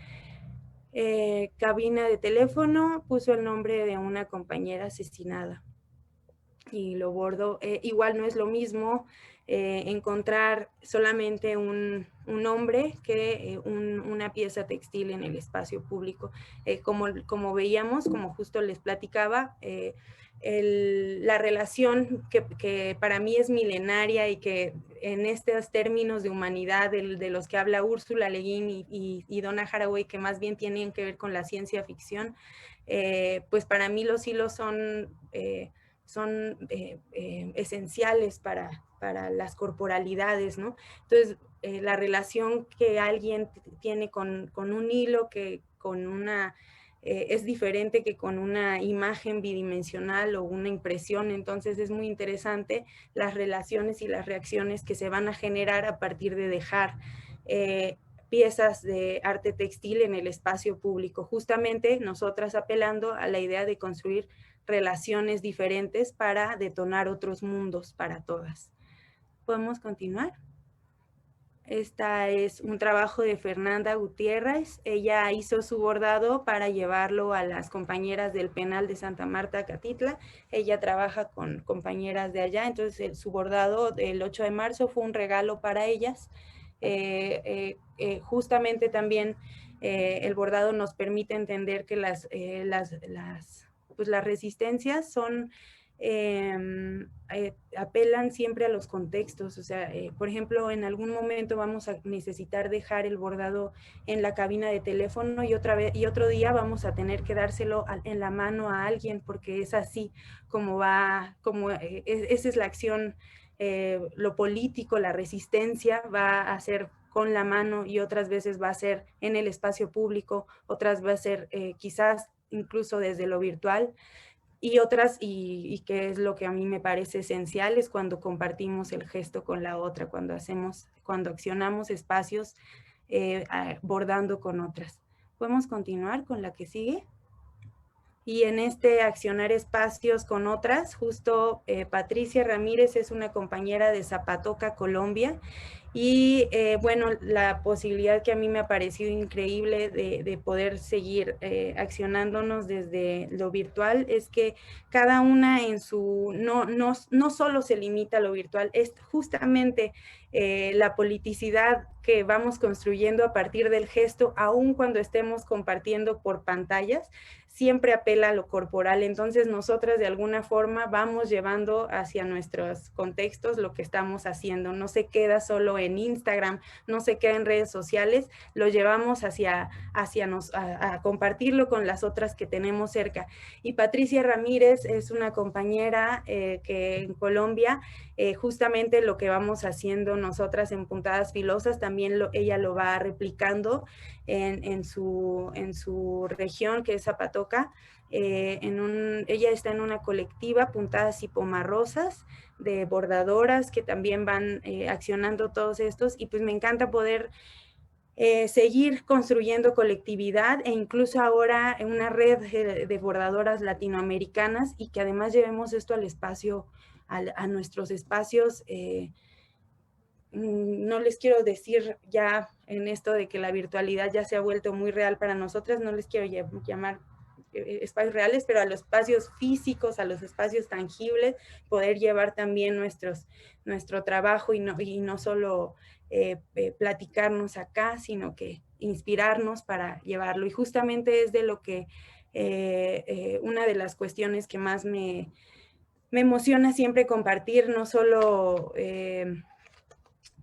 cabina de teléfono puso el nombre de una compañera asesinada y lo bordó. Igual no es lo mismo encontrar solamente un nombre que una pieza textil en el espacio público. Como veíamos, como justo les platicaba, la relación que para mí es milenaria y que en estos términos de humanidad de los que habla Úrsula Le Guin y Donna Haraway, que más bien tienen que ver con la ciencia ficción, pues para mí los hilos son esenciales para las corporalidades, ¿no? Entonces, la relación que alguien tiene con un hilo, es diferente que con una imagen bidimensional o una impresión. Entonces es muy interesante las relaciones y las reacciones que se van a generar a partir de dejar piezas de arte textil en el espacio público. Justamente nosotras apelando a la idea de construir relaciones diferentes para detonar otros mundos para todas. ¿Podemos continuar? Esta es un trabajo de Fernanda Gutiérrez. Ella hizo su bordado para llevarlo a las compañeras del penal de Santa Marta, Catitla. Ella trabaja con compañeras de allá, entonces su bordado del 8 de marzo fue un regalo para ellas. Justamente también el bordado nos permite entender que las resistencias son... apelan siempre a los contextos. O sea, por ejemplo, en algún momento vamos a necesitar dejar el bordado en la cabina de teléfono y otro día vamos a tener que dárselo en la mano a alguien, porque es así como esa es la acción, lo político, la resistencia va a ser con la mano y otras veces va a ser en el espacio público, otras va a ser quizás incluso desde lo virtual. Y otras, y que es lo que a mí me parece esencial, es cuando compartimos el gesto con la otra, cuando accionamos espacios bordando con otras. ¿Podemos continuar con la que sigue? Y en este accionar espacios con otras, justo Patricia Ramírez es una compañera de Zapatoca, Colombia, y bueno, la posibilidad que a mí me ha parecido increíble de poder seguir accionándonos desde lo virtual es que cada una no solo se limita a lo virtual, es justamente la politicidad que vamos construyendo a partir del gesto, aun cuando estemos compartiendo por pantallas, siempre apela a lo corporal. Entonces nosotras de alguna forma vamos llevando hacia nuestros contextos lo que estamos haciendo, no se queda solo en Instagram, no se queda en redes sociales, lo llevamos a compartirlo con las otras que tenemos cerca. Y Patricia Ramírez es una compañera que en Colombia, justamente lo que vamos haciendo nosotras en Puntadas Filosas, también ella lo va replicando en su región, que es Zapatoca. Ella está en una colectiva, Puntadas y Pomarrosas, de bordadoras que también van accionando todos estos, y pues me encanta poder seguir construyendo colectividad e incluso ahora en una red de bordadoras latinoamericanas, y que además llevemos esto al espacio, a nuestros espacios. No les quiero decir ya en esto de que la virtualidad ya se ha vuelto muy real para nosotras, no les quiero llamar espacios reales, pero a los espacios físicos, a los espacios tangibles, poder llevar también nuestro trabajo y no solo platicarnos acá, sino que inspirarnos para llevarlo. Y justamente es de lo que una de las cuestiones que más me emociona siempre compartir, no solo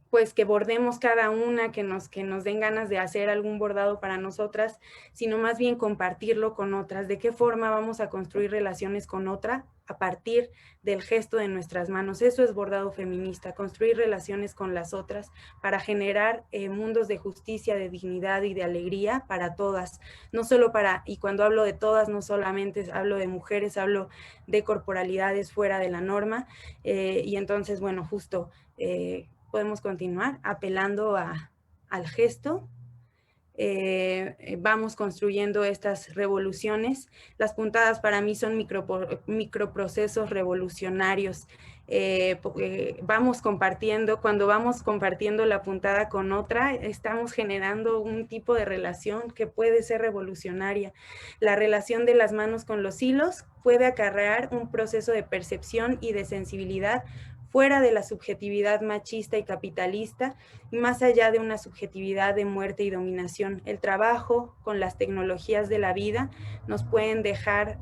pues que bordemos cada una, que nos den ganas de hacer algún bordado para nosotras, sino más bien compartirlo con otras. ¿De qué forma vamos a construir relaciones con otra? A partir del gesto de nuestras manos. Eso es bordado feminista, construir relaciones con las otras para generar mundos de justicia, de dignidad y de alegría para todas. No solo para, y cuando hablo de todas, no solamente hablo de mujeres, hablo de corporalidades fuera de la norma. Y entonces, bueno, justo podemos continuar apelando al gesto. Vamos construyendo estas revoluciones. Las puntadas para mí son microprocesos revolucionarios. Vamos compartiendo, cuando vamos compartiendo la puntada con otra, estamos generando un tipo de relación que puede ser revolucionaria. La relación de las manos con los hilos puede acarrear un proceso de percepción y de sensibilidad fuera de la subjetividad machista y capitalista, y más allá de una subjetividad de muerte y dominación. El trabajo con las tecnologías de la vida nos pueden dejar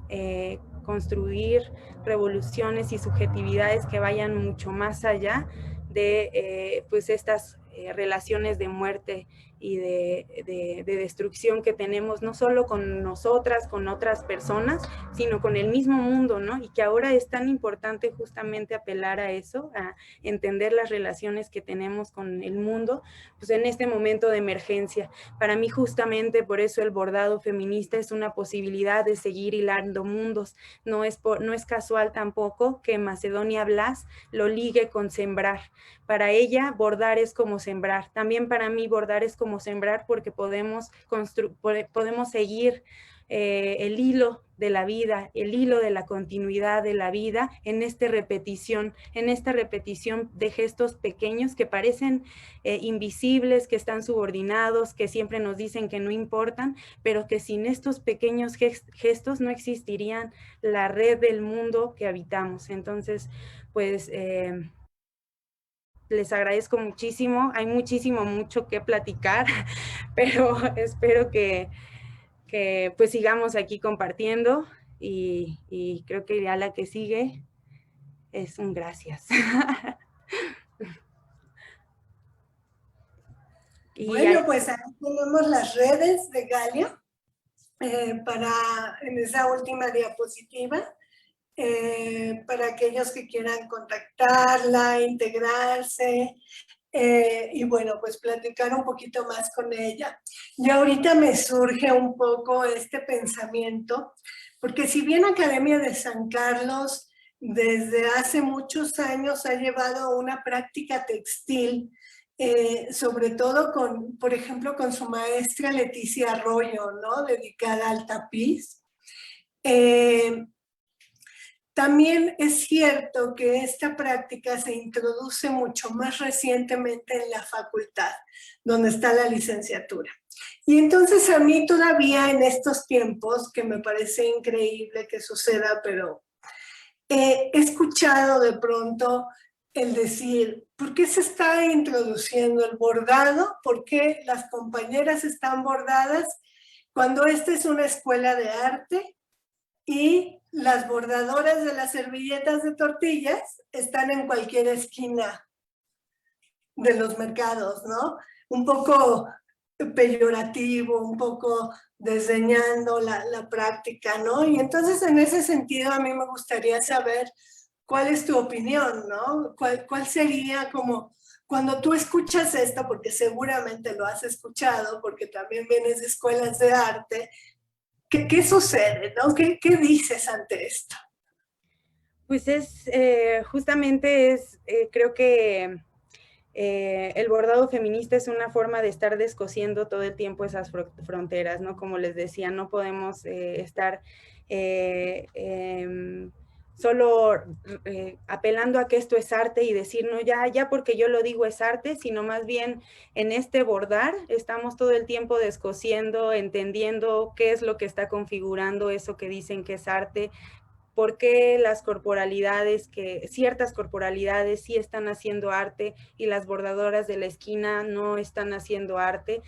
construir revoluciones y subjetividades que vayan mucho más allá de pues estas relaciones de muerte y de destrucción que tenemos, no solo con nosotras, con otras personas, sino con el mismo mundo, ¿no? Y que ahora es tan importante justamente apelar a eso, a entender las relaciones que tenemos con el mundo, pues en este momento de emergencia. Para mí justamente por eso el bordado feminista es una posibilidad de seguir hilando mundos. No es casual tampoco que Macedonia Blas lo ligue con sembrar. Para ella bordar es como sembrar. También para mí bordar es como sembrar, porque podemos seguir el hilo de la vida, el hilo de la continuidad de la vida en esta repetición de gestos pequeños que parecen invisibles, que están subordinados, que siempre nos dicen que no importan, pero que sin estos pequeños gestos no existirían la red del mundo que habitamos. Entonces, pues les agradezco muchísimo, hay mucho que platicar, pero espero que pues sigamos aquí compartiendo, y creo que ya la que sigue es un gracias. Bueno, pues ahí tenemos las redes de Galia en esa última diapositiva. Para aquellos que quieran contactarla, integrarse y bueno, pues platicar un poquito más con ella. Y ahorita me surge un poco este pensamiento, porque si bien Academia de San Carlos desde hace muchos años ha llevado una práctica textil, sobre todo por ejemplo, con su maestra Leticia Arroyo, ¿no? Dedicada al tapiz. También es cierto que esta práctica se introduce mucho más recientemente en la facultad, donde está la licenciatura. Y entonces a mí todavía en estos tiempos, que me parece increíble que suceda, pero he escuchado de pronto el decir, ¿por qué se está introduciendo el bordado? ¿Por qué las compañeras están bordadas cuando esta es una escuela de arte? Y las bordadoras de las servilletas de tortillas están en cualquier esquina de los mercados, ¿no? Un poco peyorativo, un poco desdeñando la práctica, ¿no? Y entonces en ese sentido a mí me gustaría saber cuál es tu opinión, ¿no? ¿Cuál sería como cuando tú escuchas esto, porque seguramente lo has escuchado, porque también vienes de escuelas de arte, ¿qué sucede, no? ¿Qué dices ante esto? Pues justamente creo que el bordado feminista es una forma de estar descosiendo todo el tiempo esas fronteras, ¿no? Como les decía, no podemos estar solo apelando a que esto es arte y decir, no, ya porque yo lo digo es arte, sino más bien en este bordar estamos todo el tiempo descosiendo, entendiendo qué es lo que está configurando eso que dicen que es arte, por qué las corporalidades, ciertas corporalidades sí están haciendo arte y las bordadoras de la esquina no están haciendo arte.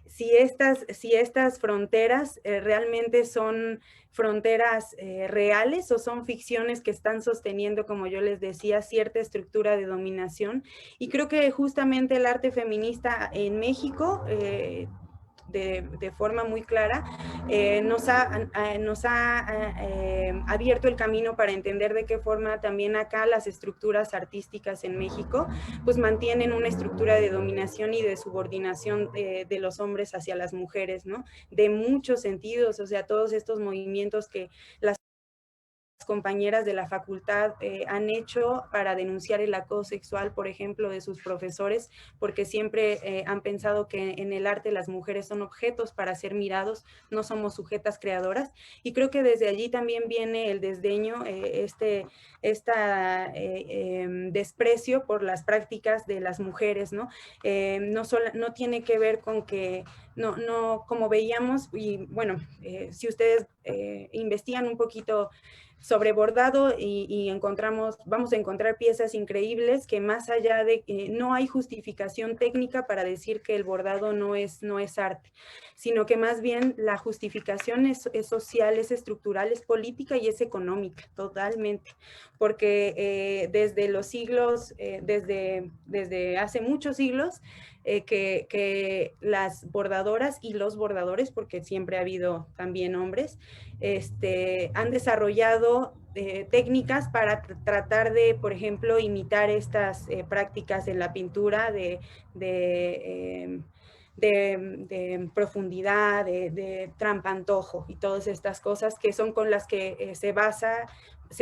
Si estas fronteras realmente son fronteras reales o son ficciones que están sosteniendo, como yo les decía, cierta estructura de dominación. Y creo que justamente el arte feminista en México de forma muy clara, nos ha abierto el camino para entender de qué forma también acá las estructuras artísticas en México pues mantienen una estructura de dominación y de subordinación de los hombres hacia las mujeres, ¿no? De muchos sentidos, o sea, todos estos movimientos que las compañeras de la facultad han hecho para denunciar el acoso sexual, por ejemplo, de sus profesores, porque siempre han pensado que en el arte las mujeres son objetos para ser mirados, no somos sujetas creadoras, y creo que desde allí también viene el desdeño, desprecio por las prácticas de las mujeres, ¿no? No tiene que ver con que no, como veíamos, y bueno, si ustedes investigan un poquito sobre bordado y vamos a encontrar piezas increíbles que más allá de que no hay justificación técnica para decir que el bordado no es arte, sino que más bien la justificación es social, es estructural, es política y es económica, totalmente, porque desde los siglos, desde hace muchos siglos, que las bordadoras y los bordadores, porque siempre ha habido también hombres, han desarrollado técnicas para tratar de, por ejemplo, imitar estas prácticas en la pintura de profundidad, de trampantojo y todas estas cosas que son con las que se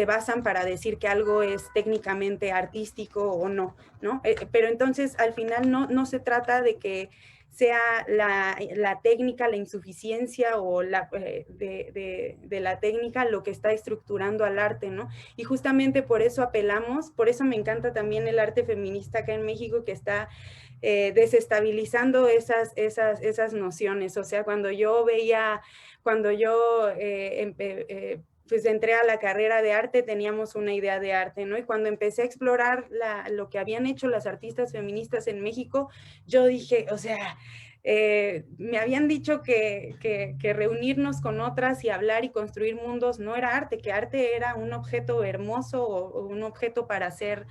basan para decir que algo es técnicamente artístico o no, ¿no? Pero entonces al final no se trata de que sea la técnica, la insuficiencia o de la técnica lo que está estructurando al arte, ¿no? Y justamente por eso apelamos, por eso me encanta también el arte feminista acá en México, que está desestabilizando esas nociones. O sea, cuando yo pues entré a la carrera de arte, teníamos una idea de arte, ¿no? Y cuando empecé a explorar lo que habían hecho las artistas feministas en México, yo dije, o sea, me habían dicho que reunirnos con otras y hablar y construir mundos no era arte, que arte era un objeto hermoso o un objeto para ser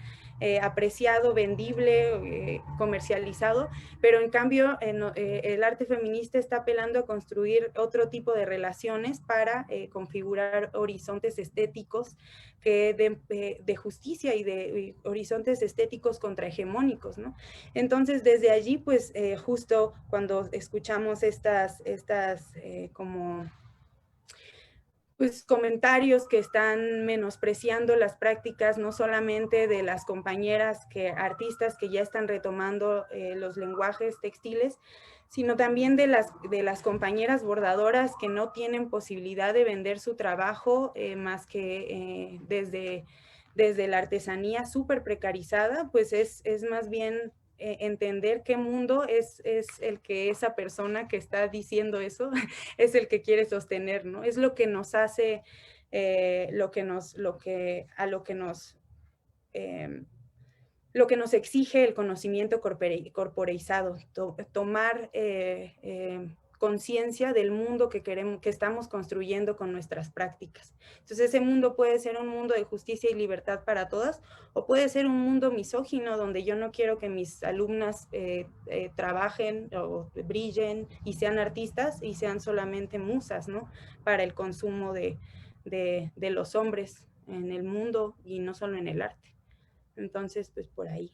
apreciado, vendible, comercializado, pero en cambio el arte feminista está apelando a construir otro tipo de relaciones para configurar horizontes estéticos de justicia y de horizontes estéticos contrahegemónicos, ¿no? Entonces, desde allí, pues, justo cuando escuchamos estas como pues comentarios que están menospreciando las prácticas no solamente de las compañeras artistas que ya están retomando los lenguajes textiles, sino también de las compañeras bordadoras que no tienen posibilidad de vender su trabajo más que desde la artesanía súper precarizada, pues es más bien entender qué mundo es el que esa persona que está diciendo eso es el que quiere sostener, ¿no? Es lo que nos hace, lo que nos exige el conocimiento corporeizado, tomar conciencia del mundo que queremos, que estamos construyendo con nuestras prácticas. Entonces ese mundo puede ser un mundo de justicia y libertad para todas, o puede ser un mundo misógino donde yo no quiero que mis alumnas trabajen o brillen y sean artistas y sean solamente musas, ¿no? Para el consumo de los hombres en el mundo y no solo en el arte. Entonces, pues por ahí.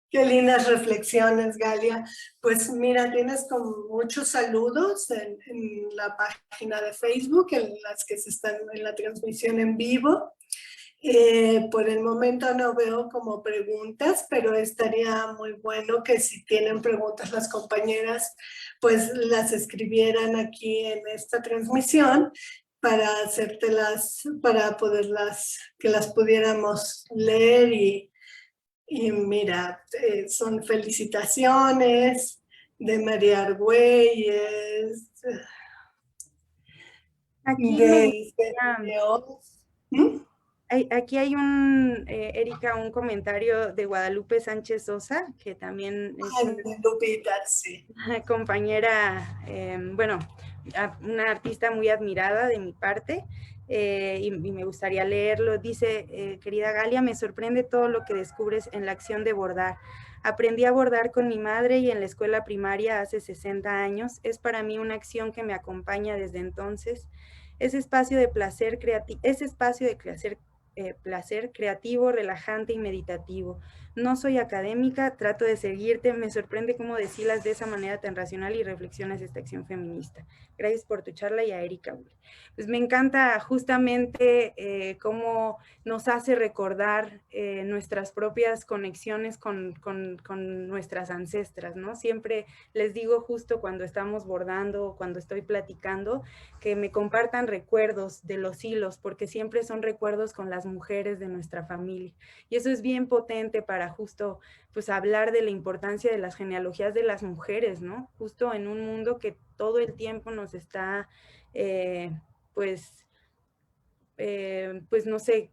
Qué lindas reflexiones, Galia. Pues mira, tienes como muchos saludos en la página de Facebook, en las que se están en la transmisión en vivo. Por el momento no veo como preguntas, pero estaría muy bueno que si tienen preguntas las compañeras, pues las escribieran aquí en esta transmisión para hacértelas, para poderlas, que las pudiéramos leer y mira, son felicitaciones de María Argüelles, Aquí me de gustaría, ¿Mm? aquí hay Erika, un comentario de Guadalupe Sánchez Sosa, que también es Ay, Lupita, sí. una compañera, bueno, una artista muy admirada de mi parte, y me gustaría leerlo. Dice, querida Galia, me sorprende todo lo que descubres en la acción de bordar. Aprendí a bordar con mi madre y en la escuela primaria hace 60 años. Es para mí una acción que me acompaña desde entonces. Ese espacio de placer placer creativo, relajante y meditativo. No soy académica, trato de seguirte, me sorprende cómo deshilas de esa manera tan racional y reflexionas esta acción feminista. Gracias por tu charla y a Erika. Pues me encanta justamente cómo nos hace recordar nuestras propias conexiones con nuestras ancestras, ¿no? Siempre les digo justo cuando estamos bordando, cuando estoy platicando, que me compartan recuerdos de los hilos, porque siempre son recuerdos con las mujeres de nuestra familia. Y eso es bien potente para justo pues hablar de la importancia de las genealogías de las mujeres, ¿no? Justo en un mundo que todo el tiempo nos está, pues no sé,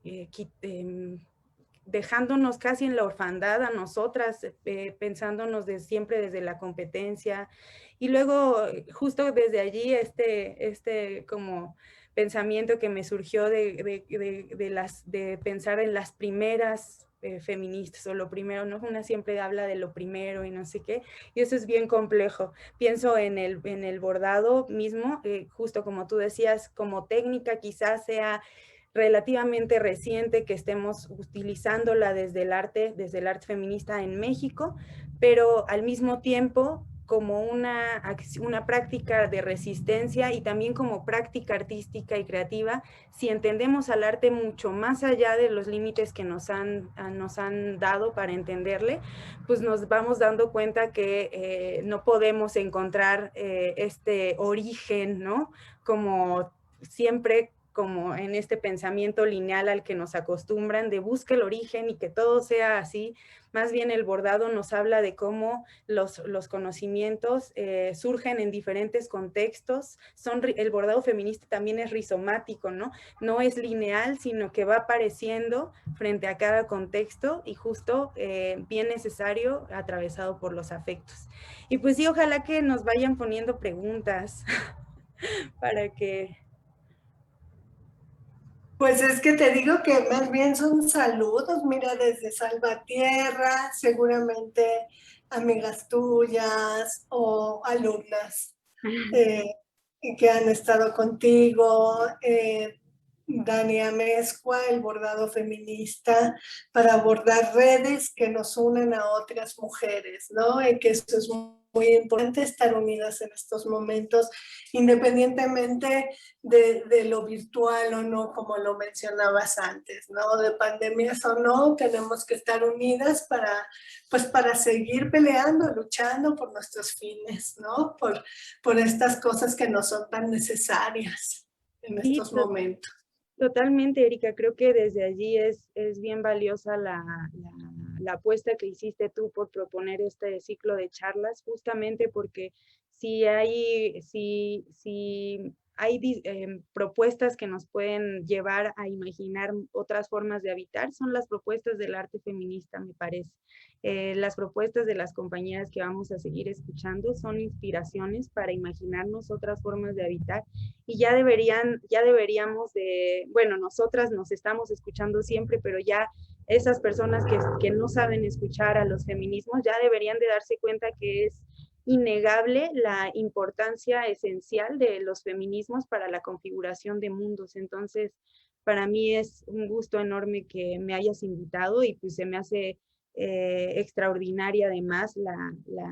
dejándonos casi en la orfandad a nosotras, pensándonos siempre desde la competencia. Y luego, justo desde allí, como pensamiento que me surgió de pensar en las primeras feministas, o lo primero, ¿no? Una siempre habla de lo primero y no sé qué, y eso es bien complejo. Pienso en el bordado mismo, justo como tú decías, como técnica quizás sea relativamente reciente que estemos utilizándola desde el arte feminista en México, pero al mismo tiempo como una práctica de resistencia y también como práctica artística y creativa, si entendemos al arte mucho más allá de los límites que nos han dado para entenderle, pues nos vamos dando cuenta que no podemos encontrar este origen, ¿no? Como siempre, como en este pensamiento lineal al que nos acostumbran, de busca el origen y que todo sea así. Más bien el bordado nos habla de cómo los conocimientos surgen en diferentes contextos. El bordado feminista también es rizomático, ¿no? No es lineal, sino que va apareciendo frente a cada contexto y justo bien necesario, atravesado por los afectos. Y pues sí, ojalá que nos vayan poniendo preguntas para que... Pues es que te digo que más bien son saludos, mira, desde Salvatierra, seguramente amigas tuyas o alumnas eh, que han estado contigo. Dani Amezcua, el bordado feminista, para bordar redes que nos unen a otras mujeres, ¿no? Y que eso es muy importante, estar unidas en estos momentos, independientemente de lo virtual o no, como lo mencionabas antes, ¿no? De pandemias o no, tenemos que estar unidas pues para seguir peleando, luchando por nuestros fines, ¿no? Por estas cosas que no son tan necesarias en Sí, estos momentos. totalmente, Erika. Creo que desde allí es bien valiosa la apuesta que hiciste tú por proponer este ciclo de charlas, justamente porque si propuestas que nos pueden llevar a imaginar otras formas de habitar, son las propuestas del arte feminista, me parece. Las propuestas de las compañeras que vamos a seguir escuchando son inspiraciones para imaginarnos otras formas de habitar y ya deberíamos de, bueno, nosotras nos estamos escuchando siempre, pero ya esas personas que no saben escuchar a los feminismos ya deberían de darse cuenta que es innegable la importancia esencial de los feminismos para la configuración de mundos. Entonces, para mí es un gusto enorme que me hayas invitado y pues se me hace extraordinaria además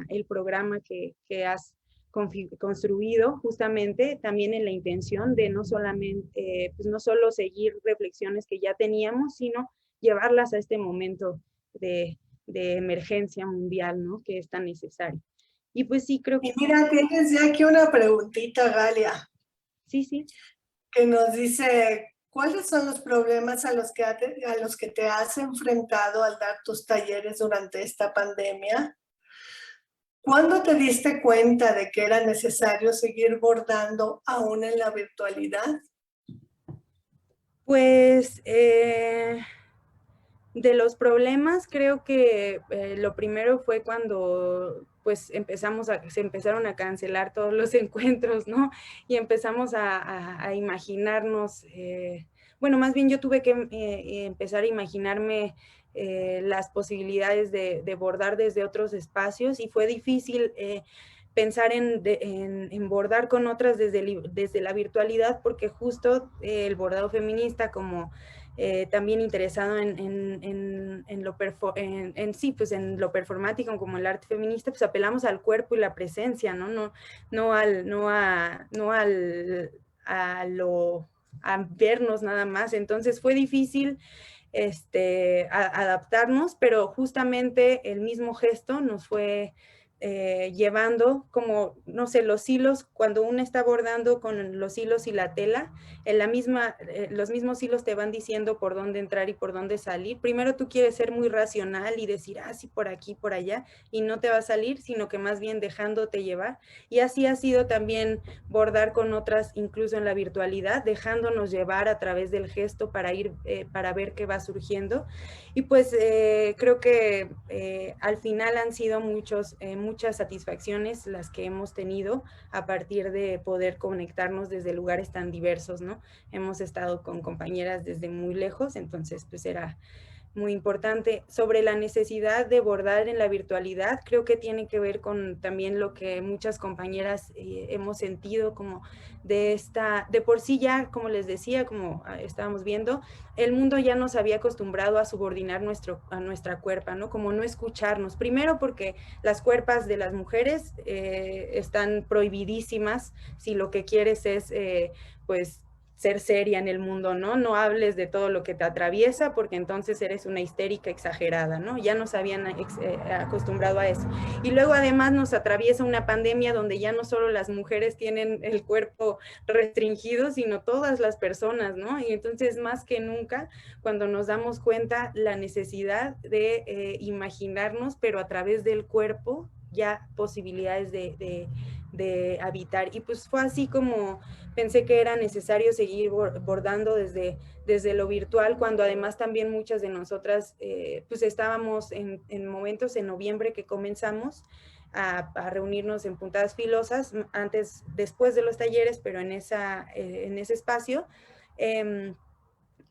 el programa que has construido justamente también en la intención de no solamente, pues no solo seguir reflexiones que ya teníamos, sino llevarlas a este momento de emergencia mundial, ¿no? Que es tan necesario. Y pues sí, creo que... Y mira, tienes ya aquí una preguntita, Galia. Sí, sí. Que nos dice, ¿cuáles son los problemas a los que te has enfrentado al dar tus talleres durante esta pandemia? ¿Cuándo te diste cuenta de que era necesario seguir bordando aún en la virtualidad? Pues de los problemas creo que lo primero fue cuando pues se empezaron a cancelar todos los encuentros, ¿no? Y empezamos a imaginarnos, bueno, más bien yo tuve que empezar a imaginarme las posibilidades de bordar desde otros espacios y fue difícil pensar en bordar con otras desde la virtualidad porque justo el bordado feminista como también interesado sí, pues en lo performático como el arte feminista, pues apelamos al cuerpo y la presencia, ¿no? A vernos nada más. Entonces fue difícil adaptarnos, pero justamente el mismo gesto nos fue llevando como, no sé, los hilos, cuando uno está bordando con los hilos y la tela, los mismos hilos te van diciendo por dónde entrar y por dónde salir. Primero tú quieres ser muy racional y decir, sí, por aquí, por allá, y no te va a salir, sino que más bien dejándote llevar. Y así ha sido también bordar con otras, incluso en la virtualidad, dejándonos llevar a través del gesto para ver qué va surgiendo. Y pues creo que al final han sido muchas satisfacciones las que hemos tenido a partir de poder conectarnos desde lugares tan diversos, ¿no? Hemos estado con compañeras desde muy lejos, entonces pues era muy importante. Sobre la necesidad de bordar en la virtualidad, creo que tiene que ver con también lo que muchas compañeras hemos sentido como de por sí ya, como les decía, como estábamos viendo, el mundo ya nos había acostumbrado a subordinar a nuestra cuerpa, ¿no? Como no escucharnos. Primero porque las cuerpas de las mujeres están prohibidísimas si lo que quieres es, pues, ser seria en el mundo, ¿no? No hables de todo lo que te atraviesa porque entonces eres una histérica exagerada, ¿no? Ya nos habían acostumbrado a eso. Y luego además nos atraviesa una pandemia donde ya no solo las mujeres tienen el cuerpo restringido, sino todas las personas, ¿no? Y entonces más que nunca, cuando nos damos cuenta la necesidad de imaginarnos, pero a través del cuerpo, ya posibilidades de habitar. Y pues fue así como pensé que era necesario seguir bordando desde lo virtual, cuando además también muchas de nosotras pues estábamos en momentos en noviembre que comenzamos a reunirnos en Puntadas Filosas, después de los talleres, pero en ese espacio,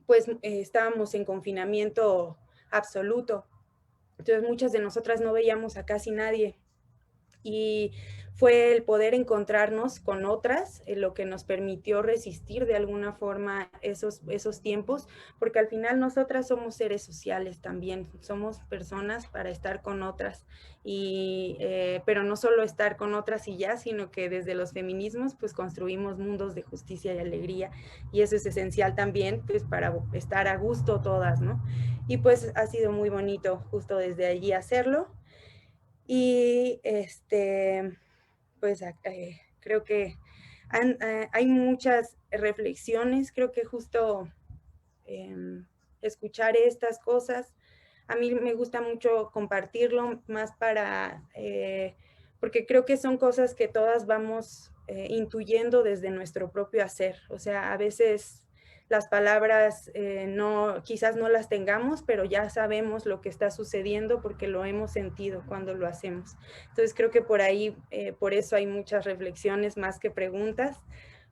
pues estábamos en confinamiento absoluto. Entonces muchas de nosotras no veíamos a casi nadie. Y fue el poder encontrarnos con otras lo que nos permitió resistir de alguna forma esos tiempos, porque al final nosotras somos seres sociales también, somos personas para estar con otras, pero no solo estar con otras y ya, sino que desde los feminismos pues construimos mundos de justicia y alegría, y eso es esencial también pues para estar a gusto todas, ¿no? Y pues ha sido muy bonito justo desde allí hacerlo. Y pues creo que hay muchas reflexiones, creo que justo escuchar estas cosas, a mí me gusta mucho compartirlo más porque creo que son cosas que todas vamos intuyendo desde nuestro propio hacer. O sea, a veces las palabras quizás no las tengamos, pero ya sabemos lo que está sucediendo porque lo hemos sentido cuando lo hacemos. Entonces creo que por ahí, por eso hay muchas reflexiones más que preguntas.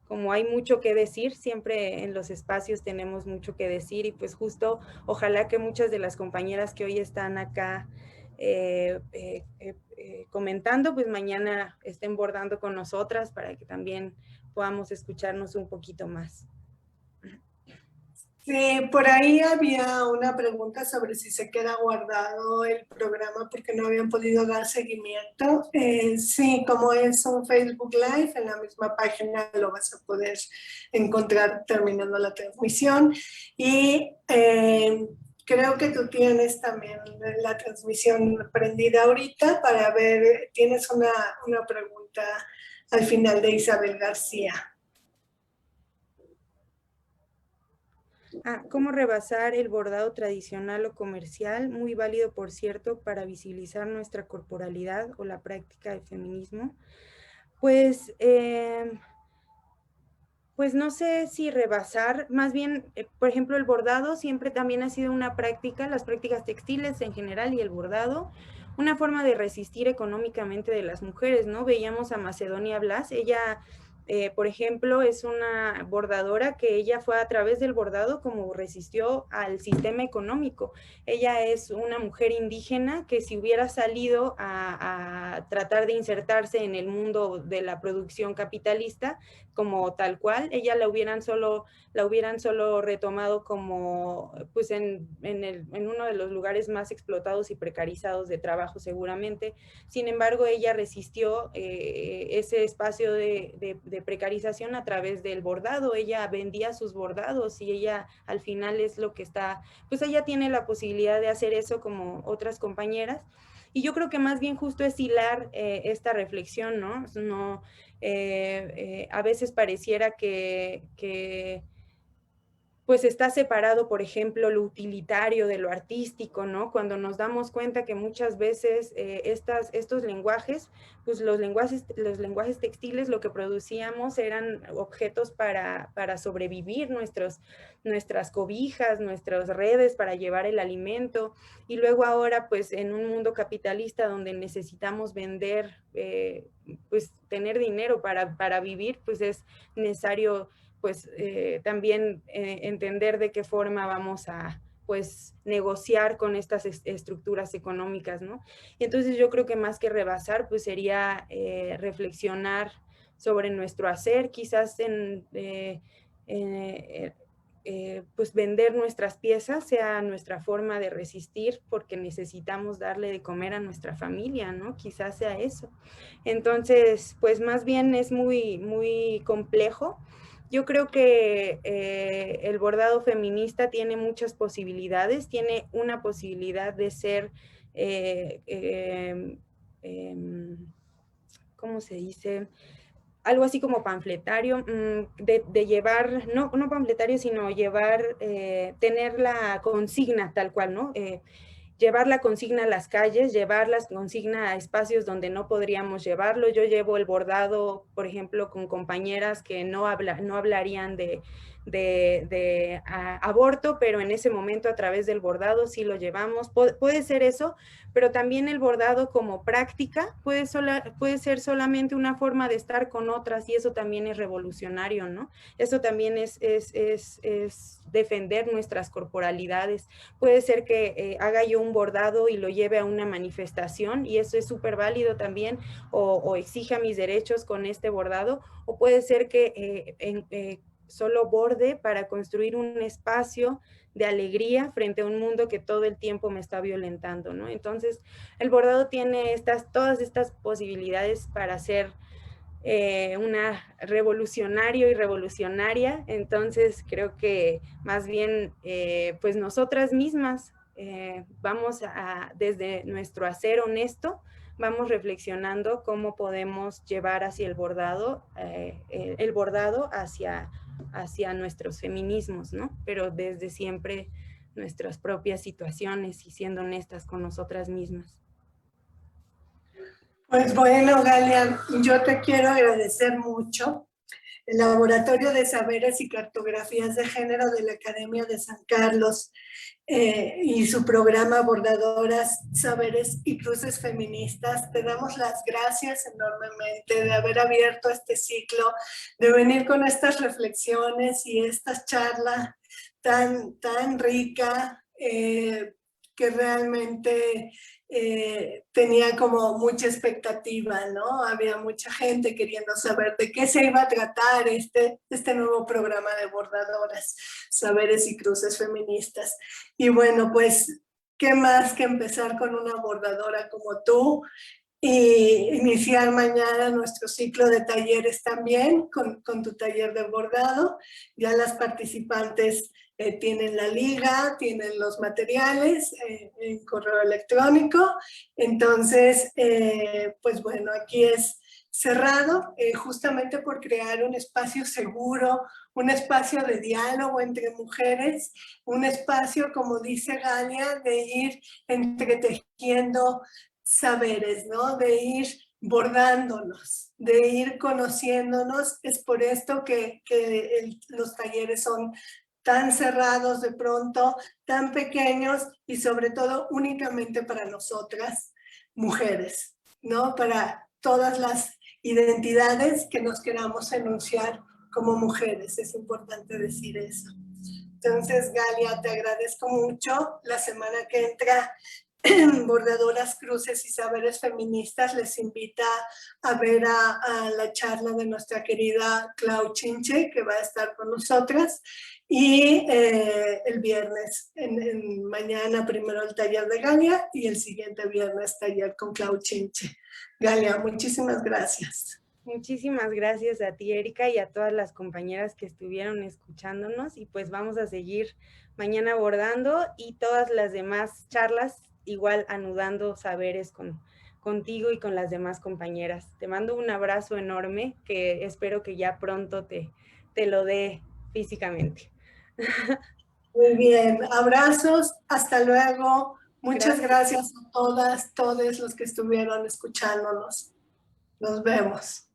Como hay mucho que decir, siempre en los espacios tenemos mucho que decir y pues justo ojalá que muchas de las compañeras que hoy están acá comentando, pues mañana estén bordando con nosotras para que también podamos escucharnos un poquito más. Sí, por ahí había una pregunta sobre si se queda guardado el programa porque no habían podido dar seguimiento. Sí, como es un Facebook Live, en la misma página lo vas a poder encontrar terminando la transmisión. Y creo que tú tienes también la transmisión prendida ahorita para ver, tienes una pregunta al final de Isabel García. ¿Cómo rebasar el bordado tradicional o comercial? Muy válido, por cierto, para visibilizar nuestra corporalidad o la práctica del feminismo. Pues no sé si rebasar, más bien, por ejemplo, el bordado siempre también ha sido una práctica, las prácticas textiles en general y el bordado, una forma de resistir económicamente de las mujeres, ¿no? Veíamos a Macedonia Blas, ella, por ejemplo, es una bordadora que ella fue a través del bordado como resistió al sistema económico. Ella es una mujer indígena que si hubiera salido a tratar de insertarse en el mundo de la producción capitalista, como tal cual, ella la hubieran solo retomado como pues en uno de los lugares más explotados y precarizados de trabajo seguramente. Sin embargo, ella resistió ese espacio de precarización a través del bordado. Ella vendía sus bordados y ella al final es lo que está, pues ella tiene la posibilidad de hacer eso como otras compañeras. Y yo creo que más bien justo es hilar esta reflexión, ¿no? A veces pareciera que pues está separado, por ejemplo, lo utilitario de lo artístico, ¿no? Cuando nos damos cuenta que muchas veces estos lenguajes, pues los lenguajes textiles lo que producíamos eran objetos para sobrevivir, nuestras cobijas, nuestras redes para llevar el alimento, y luego ahora pues en un mundo capitalista donde necesitamos vender, pues tener dinero para vivir, pues es necesario pues también entender de qué forma vamos a pues negociar con estas estructuras económicas, ¿no? Y entonces yo creo que más que rebasar, pues sería reflexionar sobre nuestro hacer, quizás pues vender nuestras piezas sea nuestra forma de resistir porque necesitamos darle de comer a nuestra familia, ¿no? Quizás sea eso. Entonces, pues más bien es muy, muy complejo. Yo creo que el bordado feminista tiene muchas posibilidades, tiene una posibilidad de ser, ¿cómo se dice? Algo así como panfletario, de llevar, no panfletario, sino llevar, tener la consigna tal cual, ¿no? Llevar la consigna a las calles, llevar la consigna a espacios donde no podríamos llevarlo. Yo llevo el bordado, por ejemplo, con compañeras que no hablarían de aborto, pero en ese momento a través del bordado sí lo llevamos. Puede ser eso, pero también el bordado como práctica puede ser solamente una forma de estar con otras y eso también es revolucionario, ¿no? Eso también es defender nuestras corporalidades. Puede ser que haga yo un bordado y lo lleve a una manifestación y eso es súper válido también, o exija mis derechos con este bordado, o puede ser que solo borde para construir un espacio de alegría frente a un mundo que todo el tiempo me está violentando, ¿no? Entonces, el bordado tiene todas estas posibilidades para ser una revolucionario y revolucionaria. Entonces creo que más bien pues nosotras mismas vamos desde nuestro hacer honesto, vamos reflexionando cómo podemos llevar hacia el bordado hacia nuestros feminismos, ¿no? Pero desde siempre nuestras propias situaciones y siendo honestas con nosotras mismas. Pues bueno, Galia, yo te quiero agradecer mucho. El Laboratorio de Saberes y Cartografías de Género de la Academia de San Carlos y su programa Bordadoras, Saberes y Cruces Feministas. Te damos las gracias enormemente de haber abierto este ciclo, de venir con estas reflexiones y esta charla tan rica que realmente tenía como mucha expectativa, ¿no? Había mucha gente queriendo saber de qué se iba a tratar este nuevo programa de bordadoras, saberes y cruces feministas. Y bueno, pues, ¿qué más que empezar con una bordadora como tú? Y iniciar mañana nuestro ciclo de talleres también con tu taller de bordado. Ya las participantes tienen la liga, tienen los materiales en correo electrónico. Entonces, pues bueno, aquí es cerrado justamente por crear un espacio seguro, un espacio de diálogo entre mujeres, un espacio, como dice Galia, de ir entretejiendo saberes, ¿no? De ir bordándonos, de ir conociéndonos. Es por esto que los talleres son tan cerrados de pronto, tan pequeños y sobre todo únicamente para nosotras, mujeres, ¿no? Para todas las identidades que nos queramos enunciar como mujeres. Es importante decir eso. Entonces, Galia, te agradezco mucho. La semana que entra Bordadoras, Cruces y Saberes Feministas les invita a ver a la charla de nuestra querida Clau Chinche, que va a estar con nosotras, y el viernes, mañana primero el taller de Galia y el siguiente viernes taller con Clau Chinche. Galia, muchísimas gracias. Muchísimas gracias a ti, Erika, y a todas las compañeras que estuvieron escuchándonos, y pues vamos a seguir mañana bordando y todas las demás charlas igual anudando saberes contigo y con las demás compañeras. Te mando un abrazo enorme que espero que ya pronto te lo dé físicamente. Muy bien, abrazos, hasta luego. Muchas gracias a todas, todos los que estuvieron escuchándonos. Nos vemos.